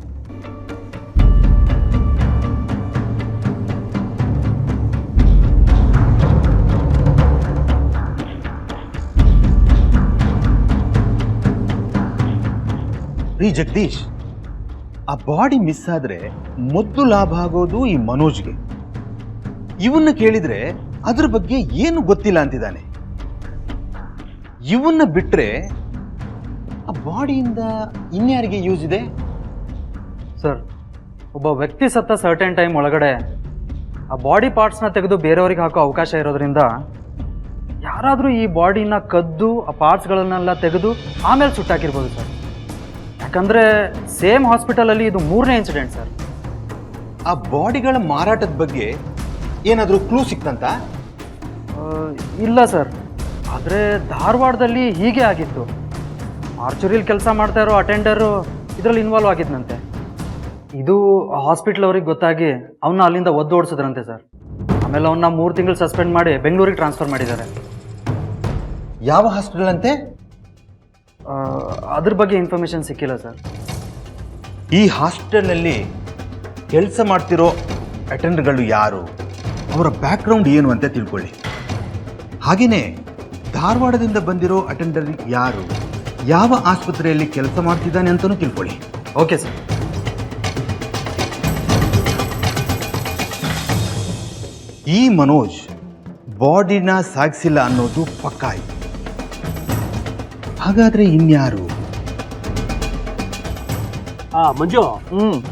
ರೀ ಜಗದೀಶ್, ಆ ಬಾಡಿ ಮಿಸ್ ಆದ್ರೆ ಮೊದಲು ಲಾಭ ಆಗೋದು ಈ ಮನೋಜ್ಗೆ. ಇವನ್ನ ಕೇಳಿದ್ರೆ ಅದ್ರ ಬಗ್ಗೆ ಏನು ಗೊತ್ತಿಲ್ಲ ಅಂತಿದ್ದಾನೆ. ಇವನ್ನ ಬಿಟ್ರೆ ಆ ಬಾಡಿಯಿಂದ ಇನ್ಯಾರಿಗೆ ಯೂಸ್ ಇದೆ? ಸರ್, ಒಬ್ಬ ವ್ಯಕ್ತಿ ಸತ್ತ ಸರ್ಟೆನ್ ಟೈಮ್ ಒಳಗಡೆ ಆ ಬಾಡಿ ಪಾರ್ಟ್ಸ್ನ ತೆಗೆದು ಬೇರೆಯವ್ರಿಗೆ ಹಾಕೋ ಅವಕಾಶ ಇರೋದ್ರಿಂದ ಯಾರಾದರೂ ಈ ಬಾಡಿನ ಕದ್ದು ಆ ಪಾರ್ಟ್ಸ್ಗಳನ್ನೆಲ್ಲ ತೆಗೆದು ಆಮೇಲೆ ಸುಟ್ಟಾಕಿರ್ಬೋದು ಸರ್. ಯಾಕಂದರೆ ಸೇಮ್ ಹಾಸ್ಪಿಟಲಲ್ಲಿ ಇದು 3ನೇ ಇನ್ಸಿಡೆಂಟ್ ಸರ್. ಆ ಬಾಡಿಗಳ ಮಾರಾಟದ ಬಗ್ಗೆ ಏನಾದರೂ ಕ್ಲೂ ಸಿಕ್ತಂತ? ಇಲ್ಲ ಸರ್, ಆದರೆ ಧಾರವಾಡದಲ್ಲಿ ಹೀಗೆ ಆಗಿತ್ತು. ಮಾರ್ಚುರಿಲಿ ಕೆಲಸ ಮಾಡ್ತಾ ಇರೋ ಅಟೆಂಡರು ಇದರಲ್ಲಿ ಇನ್ವಾಲ್ವ್ ಆಗಿದ್ದಂತೆ. ಇದು ಹಾಸ್ಪಿಟ್ಲ್ ಅವ್ರಿಗೆ ಗೊತ್ತಾಗಿ ಅವನ್ನ ಅಲ್ಲಿಂದ ಓಡಿಸಿದ್ರಂತೆ ಸರ್. ಆಮೇಲೆ ಅವನ್ನ 3 ತಿಂಗಳು ಸಸ್ಪೆಂಡ್ ಮಾಡಿ ಬೆಂಗಳೂರಿಗೆ ಟ್ರಾನ್ಸ್ಫರ್ ಮಾಡಿದ್ದಾರೆ. ಯಾವ ಹಾಸ್ಪಿಟಲ್ ಅಂತೆ? ಅದ್ರ ಬಗ್ಗೆ ಇನ್ಫಾರ್ಮೇಶನ್ ಸಿಕ್ಕಿಲ್ಲ ಸರ್. ಈ ಹಾಸ್ಪಿಟಲ್ನಲ್ಲಿ ಕೆಲಸ ಮಾಡ್ತಿರೋ ಅಟೆಂಡರ್ಗಳು ಯಾರು, ಅವರ ಬ್ಯಾಕ್ಗ್ರೌಂಡ್ ಏನು ಅಂತ ತಿಳ್ಕೊಳ್ಳಿ. ಹಾಗೆಯೇ ಧಾರವಾಡದಿಂದ ಬಂದಿರೋ ಅಟೆಂಡರ್ ಯಾರು, ಯಾವ ಆಸ್ಪತ್ರೆಯಲ್ಲಿ ಕೆಲಸ ಮಾಡ್ತಿದ್ದಾನೆ ಅಂತಲೂ ತಿಳ್ಕೊಳ್ಳಿ. Okay sir. ಈ ಮನೋಜ್ ಬಾಡಿನ ಸಾಗಿಸಿಲ್ಲ ಅನ್ನೋದು ಪಕ್ಕಾ ಆಯ್ತು. ಹಾಗಾದ್ರೆ ಇನ್ಯಾರು? ಮಂಜು,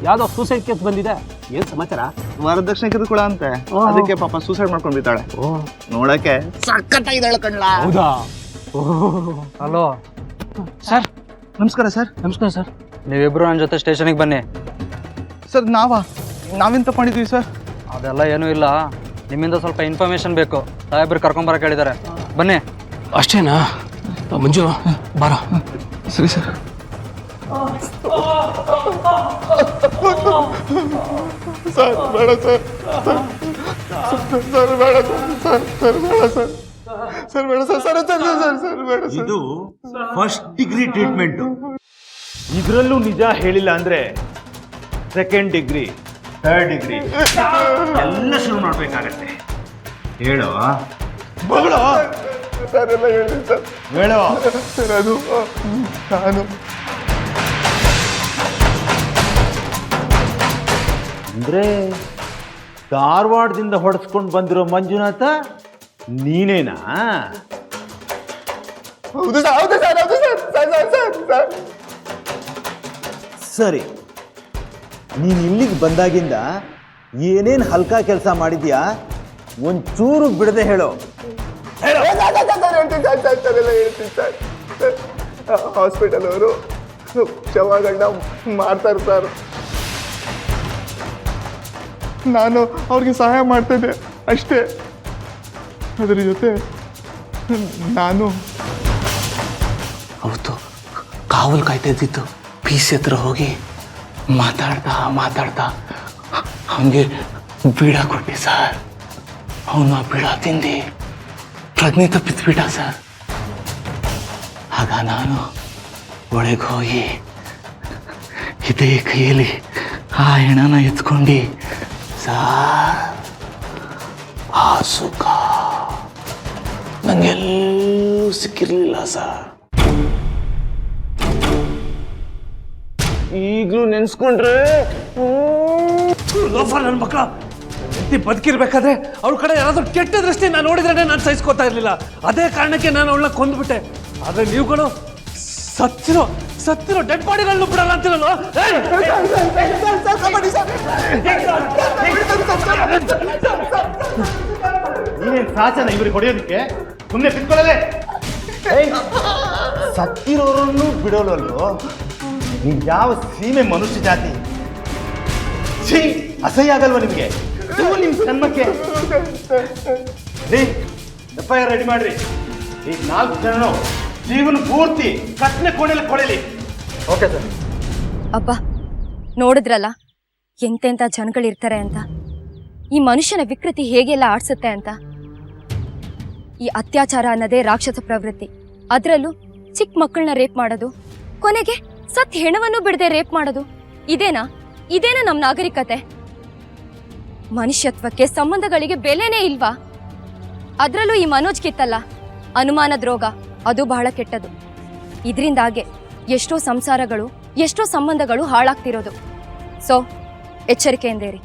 ಯಾವ್ದೋ ಸೂಸೈಡ್ ಕೇಸ್ ಬಂದಿದೆ, ಏನ್ ಸಮಾಚಾರ? ವರದಕ್ಷಿಣೆ ಕಿರುಕುಳ ಅಂತೆ, ಅದಕ್ಕೆ ಪಾಪ ಸೂಸೈಡ್ ಮಾಡ್ಕೊಂಡ್ಬಿದ್ದಾಳೆ. ನೋಡಕ್ಕೆ ಸಕ್ಕತ್ತಾಗಿದ್ದಾಳೆ ಕಣ್ಲ. ಹೌದಾ? ಹಲೋ ಸರ್, ನಮಸ್ಕಾರ ಸರ್. ನಮಸ್ಕಾರ ಸರ್. ನೀವಿಬ್ರು ನನ್ನ ಜೊತೆ ಸ್ಟೇಷನಿಗೆ ಬನ್ನಿ. ಸರ್, ನಾವೇನು ತಗೊಂಡಿದ್ವಿ ಸರ್? ಅದೆಲ್ಲ ಏನೂ ಇಲ್ಲ, ನಿಮ್ಮಿಂದ ಸ್ವಲ್ಪ ಇನ್ಫಾರ್ಮೇಶನ್ ಬೇಕು. ಸಾಹೇಬ್ರು ಕರ್ಕೊಂಬರಕ್ಕೆ ಹೇಳಿದ್ದಾರೆ, ಬನ್ನಿ. ಅಷ್ಟೇನಾ? ಮಂಜು ಬಾರ. ಸರಿ ಸರ್. ಸರ್ ಬೇಡ ಸರ್, ಸರ್ ಬೇಡ ಸರ್, ಸರ್ ಬೇಡ ಸರ್, ಸರ್ ಬೇಡ sir sir sir sir sir ಬೇಡ ಸರ್. ಇದು ಫಸ್ಟ್ ಡಿಗ್ರಿ ಟ್ರೀಟ್ಮೆಂಟ್. ಇದರಲ್ಲೂ ನಿಜ ಹೇಳಿಲ್ಲ ಅಂದ್ರೆ ಸೆಕೆಂಡ್ ಡಿಗ್ರಿ, ಥರ್ಡ್ ಡಿಗ್ರಿ ಎಲ್ಲ ಶುರು ಮಾಡ್ಬೇಕಾಗತ್ತೆ. ಹೇಳೋ ಮಗಳು ಸರ್ ಎಲ್ಲ ಹೇಳಿ ಸರ್. ಹೇಳೋ. ಸರ್ ಅದು ನಾನು ಅಂದ್ರೆ ಧಾರವಾಡದಿಂದ ಹೊಡೆಸ್ಕೊಂಡು ಬಂದಿರೋ ಮಂಜುನಾಥ ನೀನೇನಾ? ಹೌದು ಸರ್ ಹೌದು ಸರ್ ಹೌದು ಸರ್ ಸರ್ ಸರ್ ಸರ್. ಸರಿ, ನೀನು ಇಲ್ಲಿಗೆ ಬಂದಾಗಿಂದ ಏನೇನು ಹಲ್ಕಾ ಕೆಲಸ ಮಾಡಿದ್ಯಾ ಒಂಚೂರು ಬಿಡದೆ ಹೇಳೋ. ಹೇಳ್ತೀನಿ ಸರ್ ಸರ್ ಎಲ್ಲ ಹೇಳ್ತೀನಿ ಸರ್. ಹಾಸ್ಪಿಟಲ್ ಅವರು ಶವಗಳನ್ನ ಮಾಡ್ತಾರೆ ಸರ್. ನಾನು ಅವ್ರಿಗೆ ಸಹಾಯ ಮಾಡ್ತಿದ್ದೆ ಅಷ್ಟೇ. ಅದ್ರ ಜೊತೆ ನಾನು ಅವತ್ತು ಕಾವಲು ಕಾಯ್ತಾ ಇದ್ದಿತ್ತು ಪಿ ಸಿ ಹತ್ರ ಹೋಗಿ ಮಾತಾಡ್ತಾ ಅವನಿಗೆ ಬೀಡ ಕೊಟ್ಟೆ ಸರ್. ಅವನು ಆ ಬೀಡ ತಿಂದು ಪ್ರಜ್ಞೆ ತಪ್ಪಿದ್ಬಿಟ್ಟ ಸರ್. ಆಗ ನಾನು ಒಳಗೆ ಹೋಗಿ ಇದೇ ಕೈಯಲ್ಲಿ ಆ ಹೆಣನ ಎತ್ಕೊಂಡು ಸಾರ್ ಆ ಸುಖ ನಂಗೆಲ್ಲೂ ಸಿಕ್ಕಿರ್ಲಿಲ್ಲ ಸರ್. ಈಗಲೂ ನೆನ್ಸ್ಕೊಂಡ್ರೆ ಲೋಫರ್ ನನ್ನ ಮಕ್ಕಳ ಬದುಕಿರ್ಬೇಕಾದ್ರೆ ಅವ್ರ ಕಡೆ ಯಾರಾದ್ರೂ ಕೆಟ್ಟ ದೃಷ್ಟಿ ನಾನು ನೋಡಿದ್ರೆ ನಾನು ಸಹಿಸ್ಕೋತಾ ಇರ್ಲಿಲ್ಲ. ಅದೇ ಕಾರಣಕ್ಕೆ ನಾನು ಅವಳನ್ನ ಕೊಂದ್ಬಿಟ್ಟೆ. ಆದ್ರೆ ನೀವುಗಳು ಸತ್ತಿರೋ ಡೆಡ್ ಬಾಡಿಗಳನ್ನು ಬಿಡಲ್ಲ ಅಂತಿರಲ್ಲ. ನೀನೇನು ಸಾಚನ ಇವ್ರಿಗೆ ಹೊಡೆಯೋದಕ್ಕೆ? ಸುಮ್ಮನೆ ಬಿಟ್ಕೊಳ್ಳಲೇ. ಸತ್ತಿರೋರನ್ನು ಬಿಡೋಲ್ಲೋ. ನೀವು ಯಾವ ಸೀಮೆ ಮನುಷ್ಯ ಜಾತಿ? ಛೀ, ಅಸಹ್ಯ ಆಗಲ್ವ ನಿಮಗೆ? ನಿಮ್ಮ ಜನ್ಮಕ್ಕೆ FIR ರೆಡಿ ಮಾಡ್ರಿ. ಈಗ 4 ಜನನು ಜೀವನ ಪೂರ್ತಿ ಕಟ್ನೆ ಕೋಣೆಲಿ ಕೊಡಲಿ. Okay sir. ಅಬ್ಬಾ ನೋಡಿದ್ರಲ್ಲ ಎಂತೆಂಥ ಜನಗಳಿರ್ತಾರೆ ಅಂತ. ಈ ಮನುಷ್ಯನ ವಿಕೃತಿ ಹೇಗೆಲ್ಲ ಆಡ್ಸುತ್ತೆ ಅಂತ. ಈ ಅತ್ಯಾಚಾರ ಅನ್ನೋದೇ ರಾಕ್ಷಸ ಪ್ರವೃತ್ತಿ. ಅದರಲ್ಲೂ ಚಿಕ್ಕ ಮಕ್ಕಳನ್ನ ರೇಪ್ ಮಾಡೋದು, ಕೊನೆಗೆ ಸತ್ ಹೆಣವನ್ನು ಬಿಡದೆ ರೇಪ್ ಮಾಡೋದು. ಇದೇನಾ ನಮ್ಮ ನಾಗರಿಕತೆ? ಮನುಷ್ಯತ್ವಕ್ಕೆ ಸಂಬಂಧಗಳಿಗೆ ಬೆಲೆನೇ ಇಲ್ವಾ? ಅದರಲ್ಲೂ ಈ ಮನೋಜ್ ಕಿತ್ತಲ್ಲ ಅನುಮಾನದ ರೋಗ, ಅದು ಬಹಳ ಕೆಟ್ಟದು. ಇದರಿಂದಾಗೆ ಎಷ್ಟೋ ಸಂಸಾರಗಳು, ಎಷ್ಟೋ ಸಂಬಂಧಗಳು ಹಾಳಾಗ್ತಿರೋದು. ಸೊ ಎಚ್ಚರಿಕೆಯಿಂದೇರಿ.